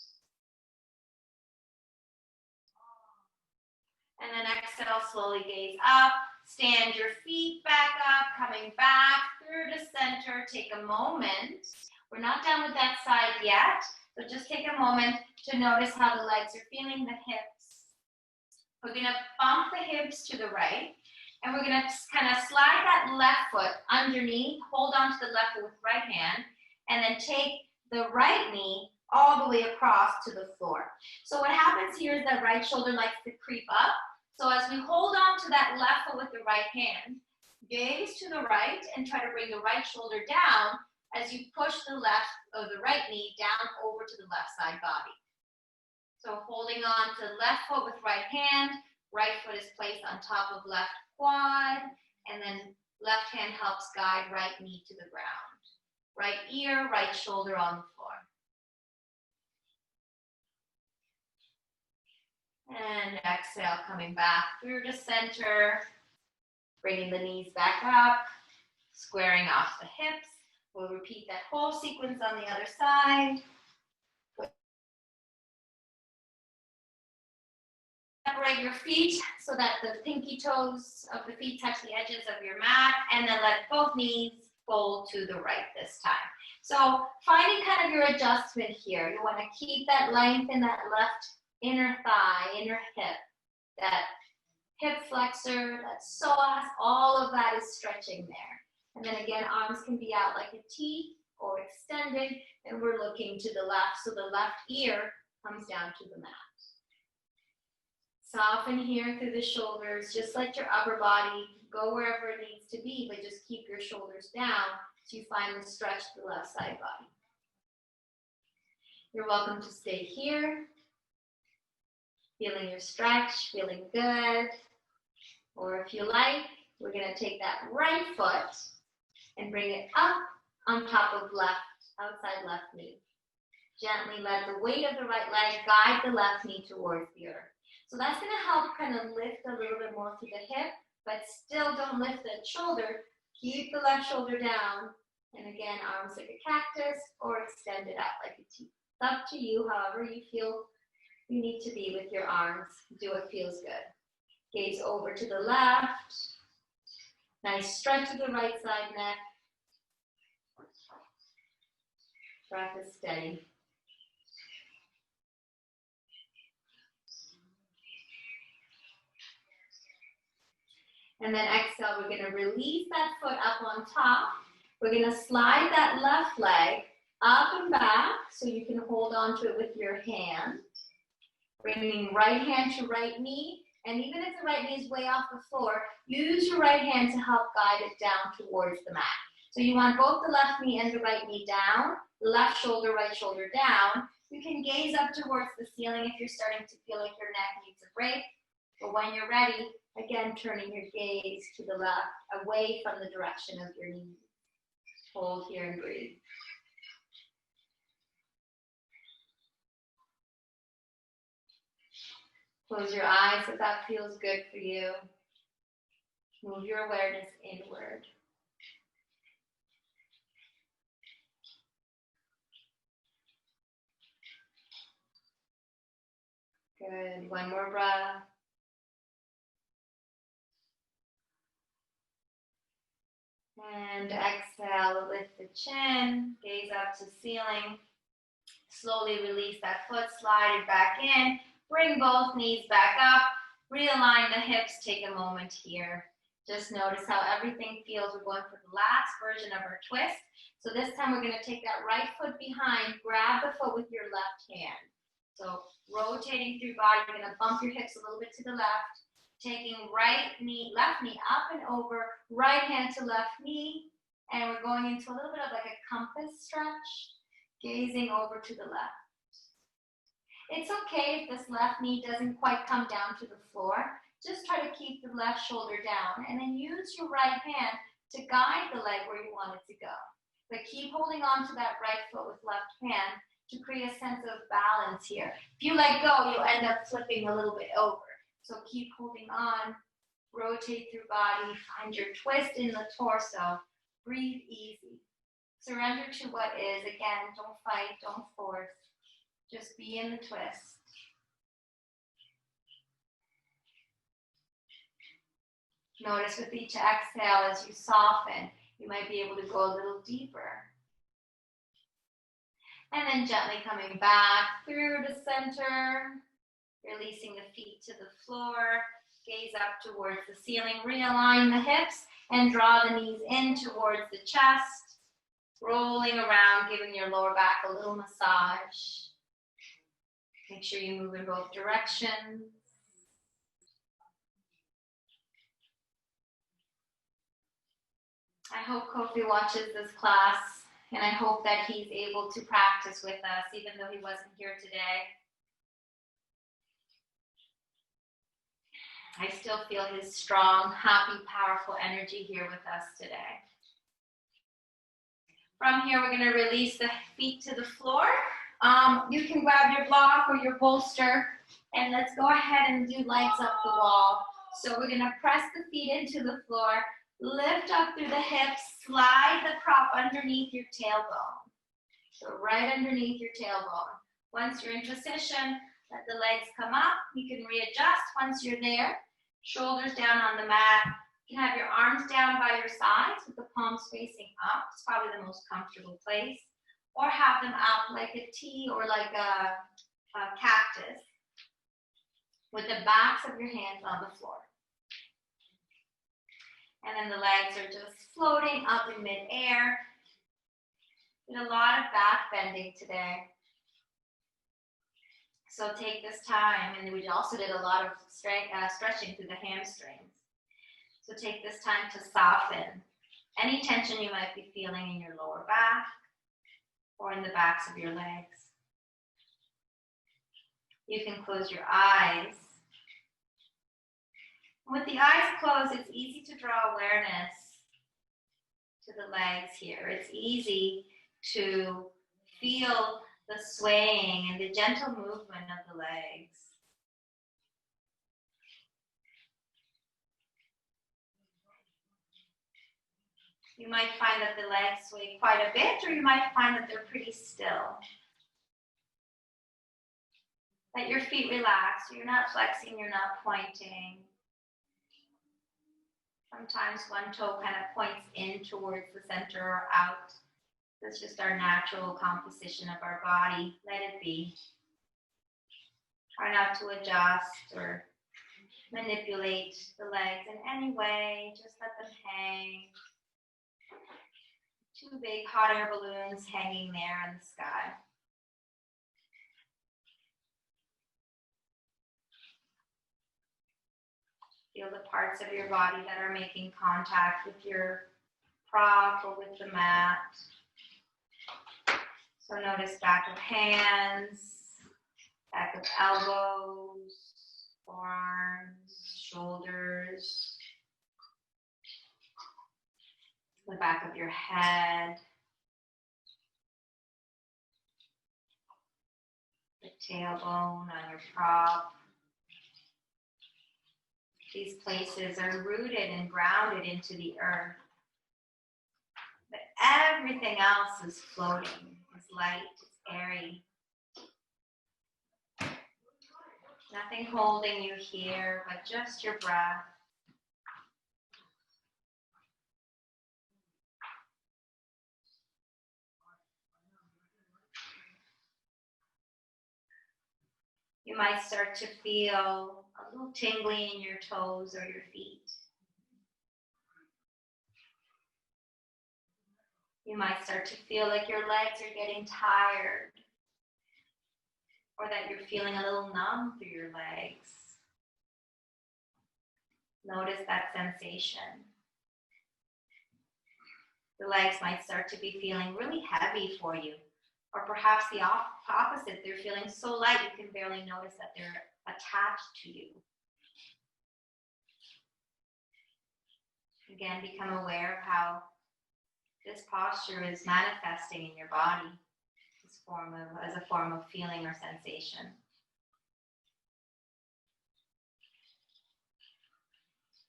And then exhale, slowly gaze up. Stand your feet back up, coming back through to center. Take a moment. We're not done with that side yet, so just take a moment to notice how the legs are feeling, the hips. We're going to bump the hips to the right, and we're going to kind of slide that left foot underneath, hold on to the left foot with right hand, and then take the right knee all the way across to the floor. So what happens here is that right shoulder likes to creep up. So as we hold on to that left foot with the right hand, gaze to the right and try to bring the right shoulder down as you push the right knee down over to the left side body. So holding on to left foot with right hand, right foot is placed on top of left quad, and then left hand helps guide right knee to the ground. Right ear, right shoulder on the floor. And exhale, coming back through to center, bringing the knees back up, squaring off the hips, We'll repeat that whole sequence on the other side. Separate your feet so that the pinky toes of the feet touch the edges of your mat, and then let both knees fold to the right this time. So finding kind of your adjustment here. You want to keep that length in that left inner thigh, inner hip, that hip flexor, that psoas, all of that is stretching there. And then again, arms can be out like a T or extended, and we're looking to the left, so the left ear comes down to the mat. Soften here through the shoulders, just let your upper body go wherever it needs to be, but just keep your shoulders down so you find the stretch to the left side body. You're welcome to stay here, feeling your stretch, feeling good. Or if you like, we're going to take that right foot and bring it up on top of left, outside left knee. Gently let the weight of the right leg guide the left knee towards the earth. So that's going to help kind of lift a little bit more to the hip, but still don't lift that shoulder. Keep the left shoulder down. And again, arms like a cactus or extend it out like a T. It's up to you, however you feel you need to be with your arms. Do what feels good. Gaze over to the left. Nice stretch to the right side neck. Breath is steady. And then exhale, we're going to release that foot up on top. We're going to slide that left leg up and back so you can hold on to it with your hand. Bringing right hand to right knee. And even if the right knee is way off the floor, use your right hand to help guide it down towards the mat. So you want both the left knee and the right knee down, left shoulder, right shoulder down. You can gaze up towards the ceiling if you're starting to feel like your neck needs a break. But when you're ready, again, turning your gaze to the left, away from the direction of your knees. Hold here and breathe. Close your eyes if that feels good for you. Move your awareness inward. Good. One more breath. And exhale, lift the chin, gaze up to ceiling. Slowly release that foot, slide it back in. Bring both knees back up. Realign the hips. Take a moment here. Just notice how everything feels. We're going for the last version of our twist. So this time we're going to take that right foot behind. Grab the foot with your left hand. So rotating through your body, you're going to bump your hips a little bit to the left. Taking right knee, left knee up and over, right hand to left knee. And we're going into a little bit of like a compass stretch, gazing over to the left. It's okay if this left knee doesn't quite come down to the floor. Just try to keep the left shoulder down and then use your right hand to guide the leg where you want it to go. But keep holding on to that right foot with left hand to create a sense of balance here. If you let go, you'll end up flipping a little bit over. So keep holding on, rotate through body, find your twist in the torso. Breathe easy. Surrender to what is. Again, don't fight, don't force. Just be in the twist. Notice with each exhale as you soften, you might be able to go a little deeper. And then gently coming back through the center, releasing the feet to the floor, gaze up towards the ceiling, realign the hips and draw the knees in towards the chest, rolling around, giving your lower back a little massage. Make sure you move in both directions. I hope Kofi watches this class, and I hope that he's able to practice with us, even though he wasn't here today. I still feel his strong, happy, powerful energy here with us today. From here, we're going to release the feet to the floor. You can grab your block or your bolster, and let's go ahead and do legs up the wall. So we're going to press the feet into the floor, Lift up through the hips, slide the prop underneath your tailbone. So right underneath your tailbone. Once you're in position, let the legs come up. You can readjust once you're there. Shoulders down on the mat. You can have your arms down by your sides with the palms facing up. It's probably the most comfortable place. Or have them up like a T or like a cactus with the backs of your hands on the floor. And then the legs are just floating up in midair. Did a lot of back bending today. So take this time, and we also did a lot of stretching through the hamstrings. So take this time to soften any tension you might be feeling in your lower back or in the backs of your legs. You can close your eyes. With the eyes closed, it's easy to draw awareness to the legs here. It's easy to feel the swaying and the gentle movement of the legs. You might find that the legs sway quite a bit, or you might find that they're pretty still. Let your feet relax. You're not flexing, you're not pointing. Sometimes one toe kind of points in towards the center or out. That's just our natural composition of our body. Let it be. Try not to adjust or manipulate the legs in any way. Just let them hang. Two big hot air balloons hanging there in the sky. Feel the parts of your body that are making contact with your prop or with the mat. So notice back of hands, back of elbows, forearms, shoulders, the back of your head, the tailbone on your prop. These places are rooted and grounded into the earth. But everything else is floating. It's light, it's airy. Nothing holding you here, but just your breath. You might start to feel a little tingling in your toes or your feet. You might start to feel like your legs are getting tired, or that you're feeling a little numb through your legs. Notice that sensation. The legs might start to be feeling really heavy for you, or perhaps the opposite. They're feeling so light you can barely notice that they're attached to you. Again, become aware of how this posture is manifesting in your body as a form of feeling or sensation.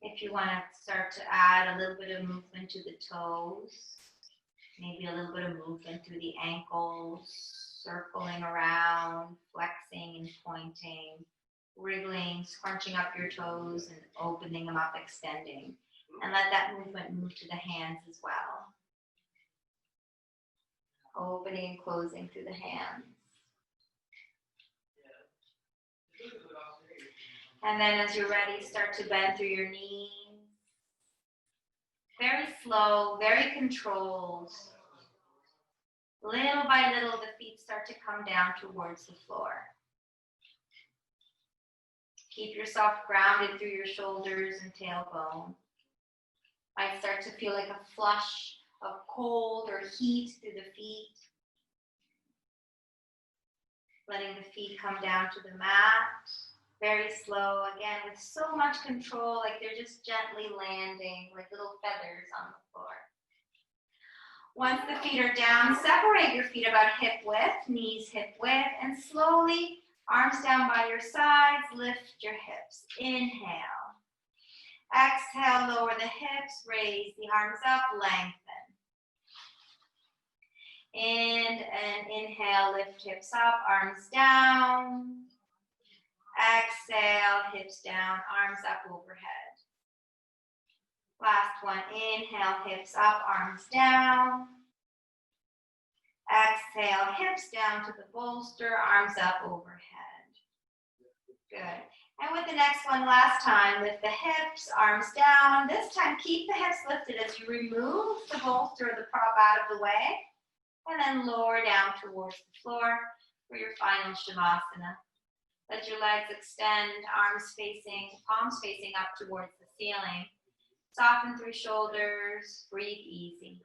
If you want to start to add a little bit of movement to the toes, maybe a little bit of movement through the ankles, circling around, flexing and pointing, wriggling, scrunching up your toes and opening them up, extending. And let that movement move to the hands as well. Opening and closing through the hands. And then as you're ready, start to bend through your knees. Very slow, very controlled. Little by little, the feet start to come down towards the floor. Keep yourself grounded through your shoulders and tailbone. Might start to feel like a flush of cold or heat through the feet. Letting the feet come down to the mat. Very slow, again, with so much control, like they're just gently landing like little feathers on the floor. Once the feet are down, separate your feet about hip width, knees hip width, and slowly, arms down by your sides, lift your hips. Inhale. Exhale, lower the hips, raise the arms up, lengthen. And inhale, lift hips up, arms down. Exhale, hips down, arms up overhead. Last one, inhale, hips up, arms down. Exhale, hips down to the bolster, arms up overhead. Good. And with the next one, last time, lift the hips, arms down. This time, keep the hips lifted as you remove the bolster or the prop out of the way. And then lower down towards the floor for your final Shavasana. Let your legs extend, arms facing, palms facing up towards the ceiling. Soften through shoulders, breathe easy.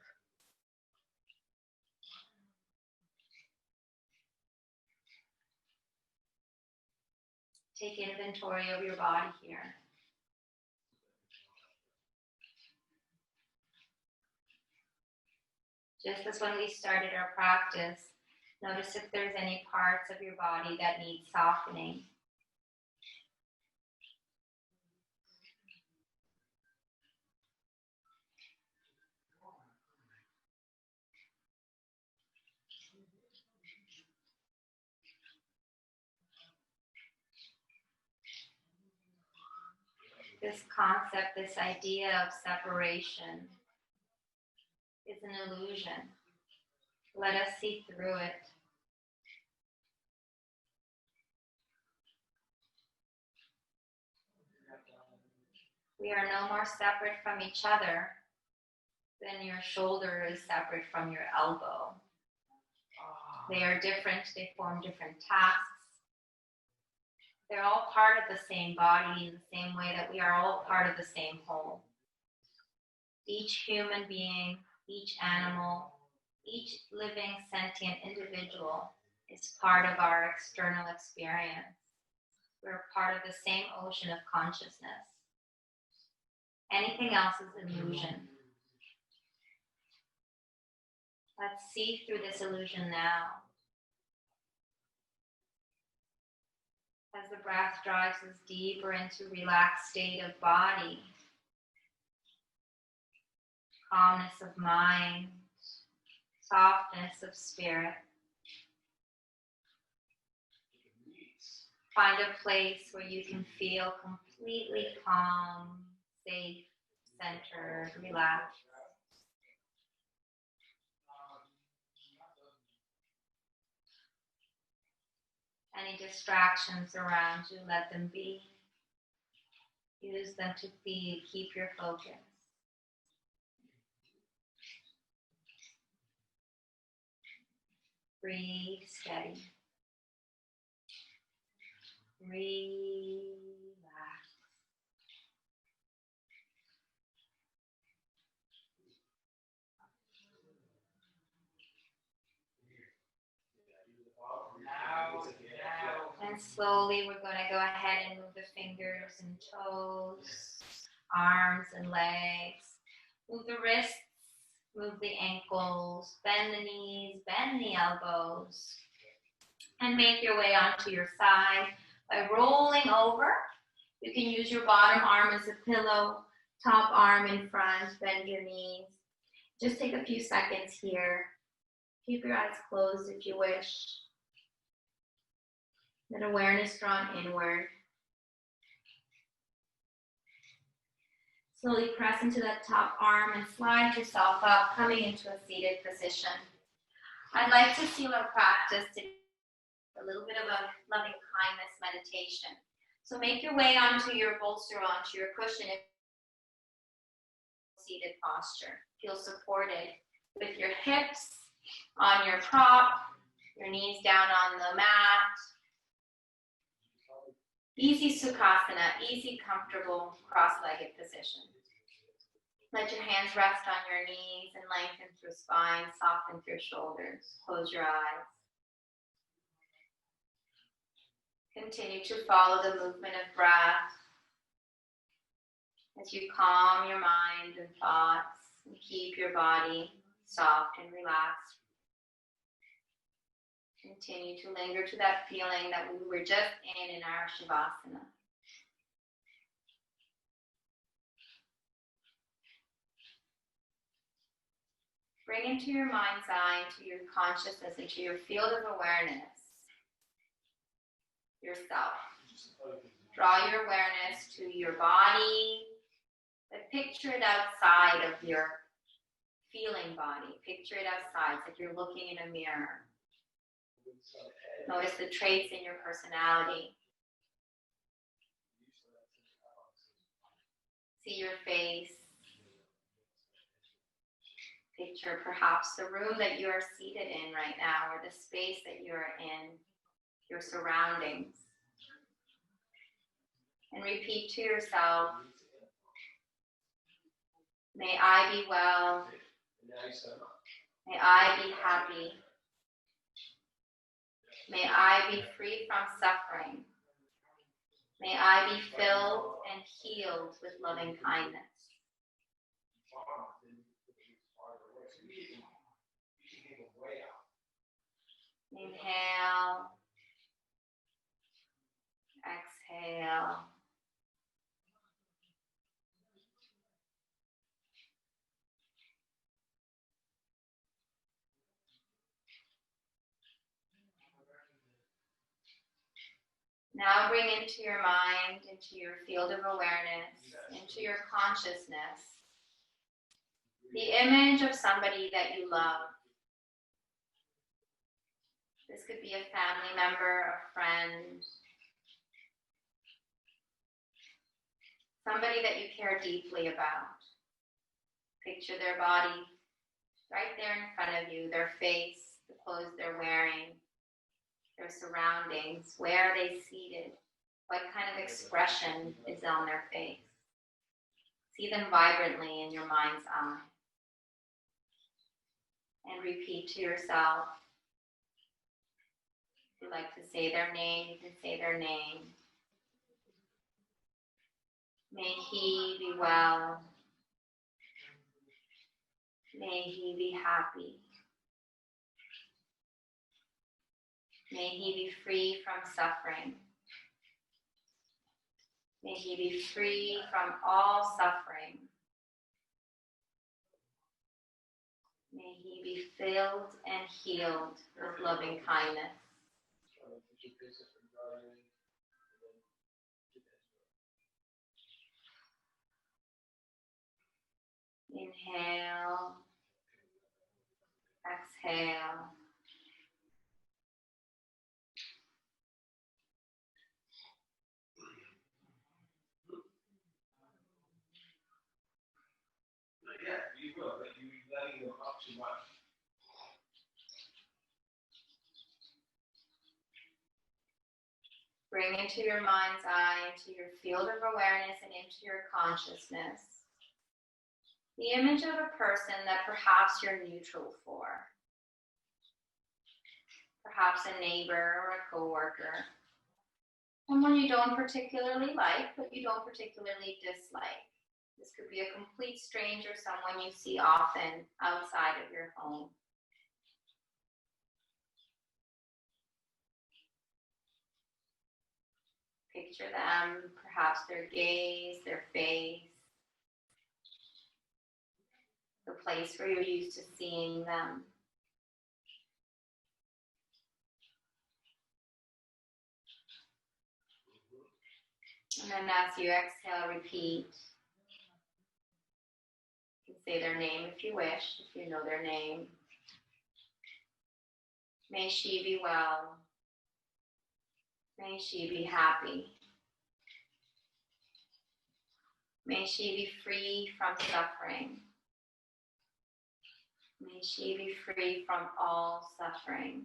Take inventory of your body here. Just as when we started our practice, notice if there's any parts of your body that need softening. This concept, this idea of separation is an illusion. Let us see through it. We are no more separate from each other than your shoulder is separate from your elbow. They are different, they form different tasks. They're all part of the same body in the same way that we are all part of the same whole. Each human being, each animal, each living sentient individual is part of our external experience. We're part of the same ocean of consciousness. Anything else is illusion. Let's see through this illusion now. As the breath drives us deeper into relaxed state of body, calmness of mind, softness of spirit. Find a place where you can feel completely calm, safe, centered, relaxed. Any distractions around you, let them be. Use them to feed, keep your focus. Breathe steady. Relax. And slowly we're going to go ahead and move the fingers and toes, arms and legs. Move the wrists, move the ankles, bend the knees, bend the elbows. And make your way onto your side by rolling over. You can use your bottom arm as a pillow, top arm in front, bend your knees. Just take a few seconds here. Keep your eyes closed if you wish. Let awareness drawn inward. Slowly press into that top arm and slide yourself up, coming into a seated position. I'd like to seal our practice to a little bit of a loving kindness meditation. So make your way onto your bolster, onto your cushion in seated posture. Feel supported with your hips on your prop, your knees down on the mat. Easy Sukhasana, easy, comfortable, cross-legged position. Let your hands rest on your knees and lengthen through spine, soften through shoulders. Close your eyes. Continue to follow the movement of breath as you calm your mind and thoughts and keep your body soft and relaxed. Continue to linger to that feeling that we were just in our Shavasana. Bring into your mind's eye, into your consciousness, into your field of awareness, yourself. Draw your awareness to your body, but picture it outside of your feeling body. Picture it outside, it's like you're looking in a mirror. Notice the traits in your personality. See your face. Picture perhaps the room that you are seated in right now, or the space that you are in, your surroundings. And repeat to yourself, may I be well, may I be happy, may I be free from suffering, may I be filled and healed with loving kindness. Inhale, exhale. Now bring into your mind, into your field of awareness, into your consciousness, the image of somebody that you love. This could be a family member, a friend, somebody that you care deeply about. Picture their body right there in front of you, their face, the clothes they're wearing, their surroundings, where are they seated, what kind of expression is on their face. See them vibrantly in your mind's eye. And repeat to yourself. If you like to say their name, you can say their name. May he be well. May he be happy. May he be free from suffering. May he be free from all suffering. May he be filled and healed with loving kindness. Inhale, exhale. Bring into your mind's eye, into your field of awareness and into your consciousness, the image of a person that perhaps you're neutral for. Perhaps a neighbor or a coworker. Someone you don't particularly like, but you don't particularly dislike. This could be a complete stranger, someone you see often outside of your home. Picture them, perhaps their gaze, their face, the place where you're used to seeing them. And then as you exhale, repeat. You can say their name if you wish, if you know their name. May she be well. May she be happy. May she be free from suffering. May she be free from all suffering.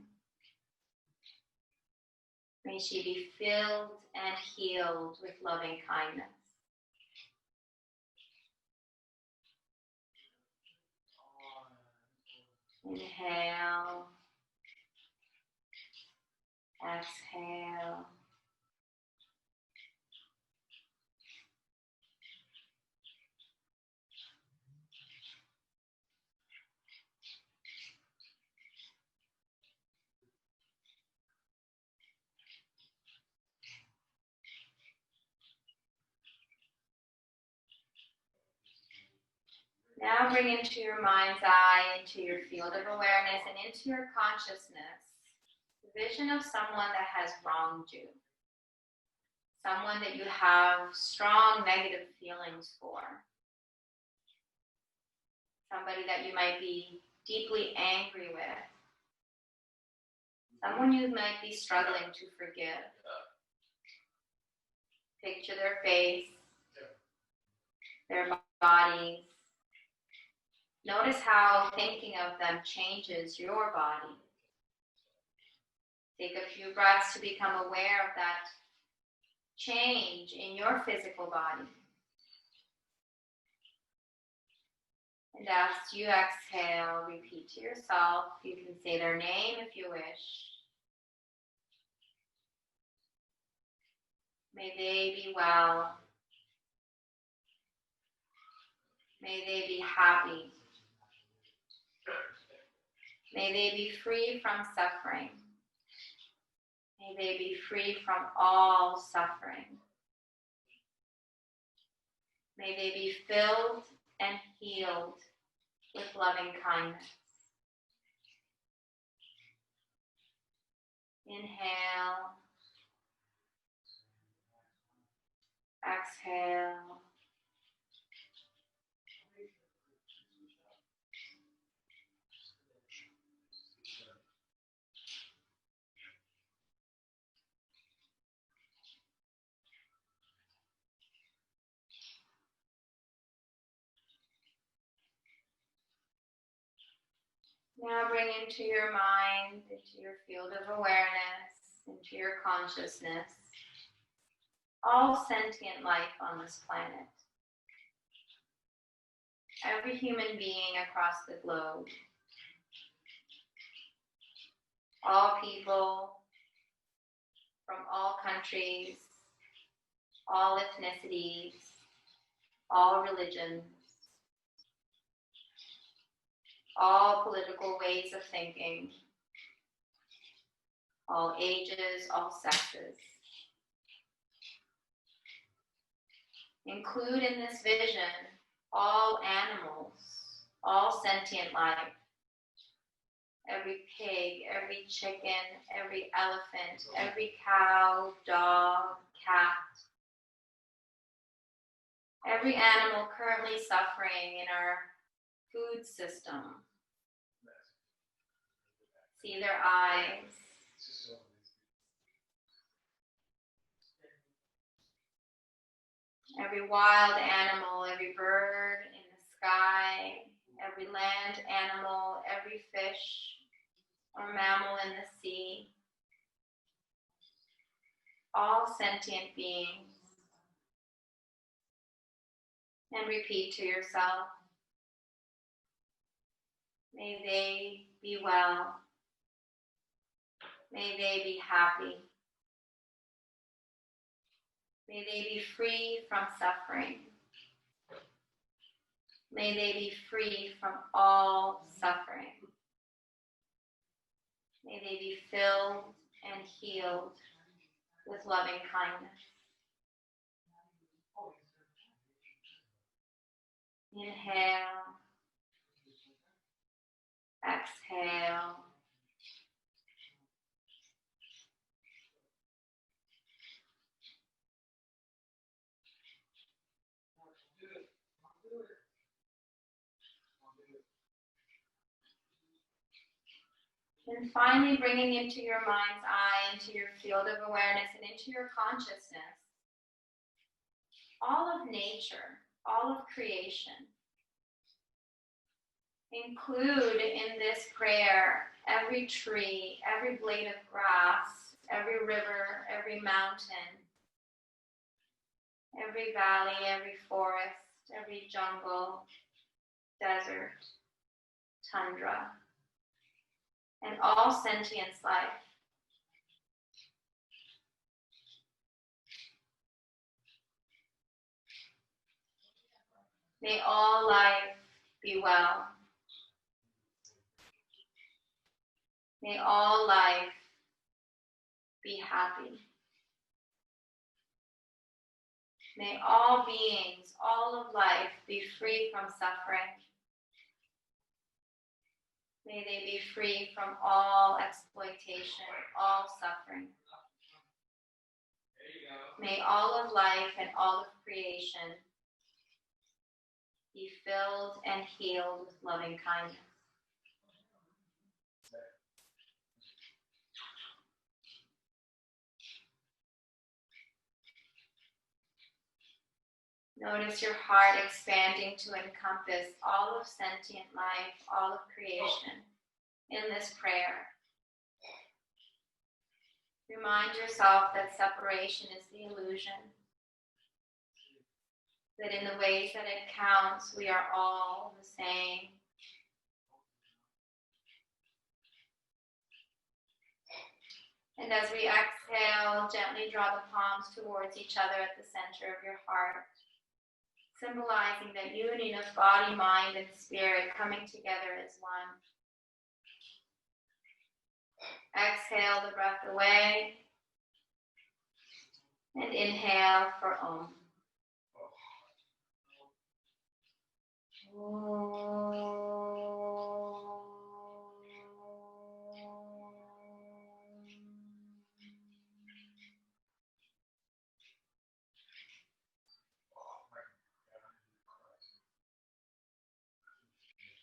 May she be filled and healed with loving kindness. Inhale. Exhale. Now bring into your mind's eye, into your field of awareness, and into your consciousness, the vision of someone that has wronged you. Someone that you have strong negative feelings for. Somebody that you might be deeply angry with. Someone you might be struggling to forgive. Picture their face, their bodies. Notice how thinking of them changes your body. Take a few breaths to become aware of that change in your physical body. And as you exhale, repeat to yourself. You can say their name if you wish. May they be well. May they be happy. May they be free from suffering. May they be free from all suffering. May they be filled and healed with loving kindness. Inhale. Exhale. Now bring into your mind, into your field of awareness, into your consciousness, all sentient life on this planet. Every human being across the globe. All people from all countries, all ethnicities, all religions, all political ways of thinking, all ages, all sexes. Include in this vision all animals, all sentient life, every pig, every chicken, every elephant, every cow, dog, cat, every animal currently suffering in our food system. See their eyes. Every wild animal, every bird in the sky, every land animal, every fish or mammal in the sea, all sentient beings. And repeat to yourself, may they be well, may they be happy, may they be free from suffering, may they be free from all suffering, may they be filled and healed with loving kindness. Inhale, exhale. And finally bringing into your mind's eye, into your field of awareness, and into your consciousness, all of nature, all of creation. Include in this prayer every tree, every blade of grass, every river, every mountain, every valley, every forest, every jungle, desert, tundra, and all sentient life. May all life be well. May all life be happy. May all beings, all of life be free from suffering. May they be free from all exploitation, all suffering. May all of life and all of creation be filled and healed with loving kindness. Notice your heart expanding to encompass all of sentient life, all of creation in this prayer. Remind yourself that separation is the illusion, that in the ways that it counts, we are all the same. And as we exhale, gently draw the palms towards each other at the center of your heart, symbolizing that union of body, mind, and spirit coming together as one. Exhale the breath away, and inhale for Om.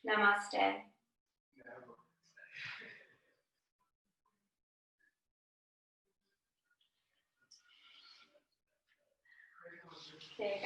Namaste. Okay, guys.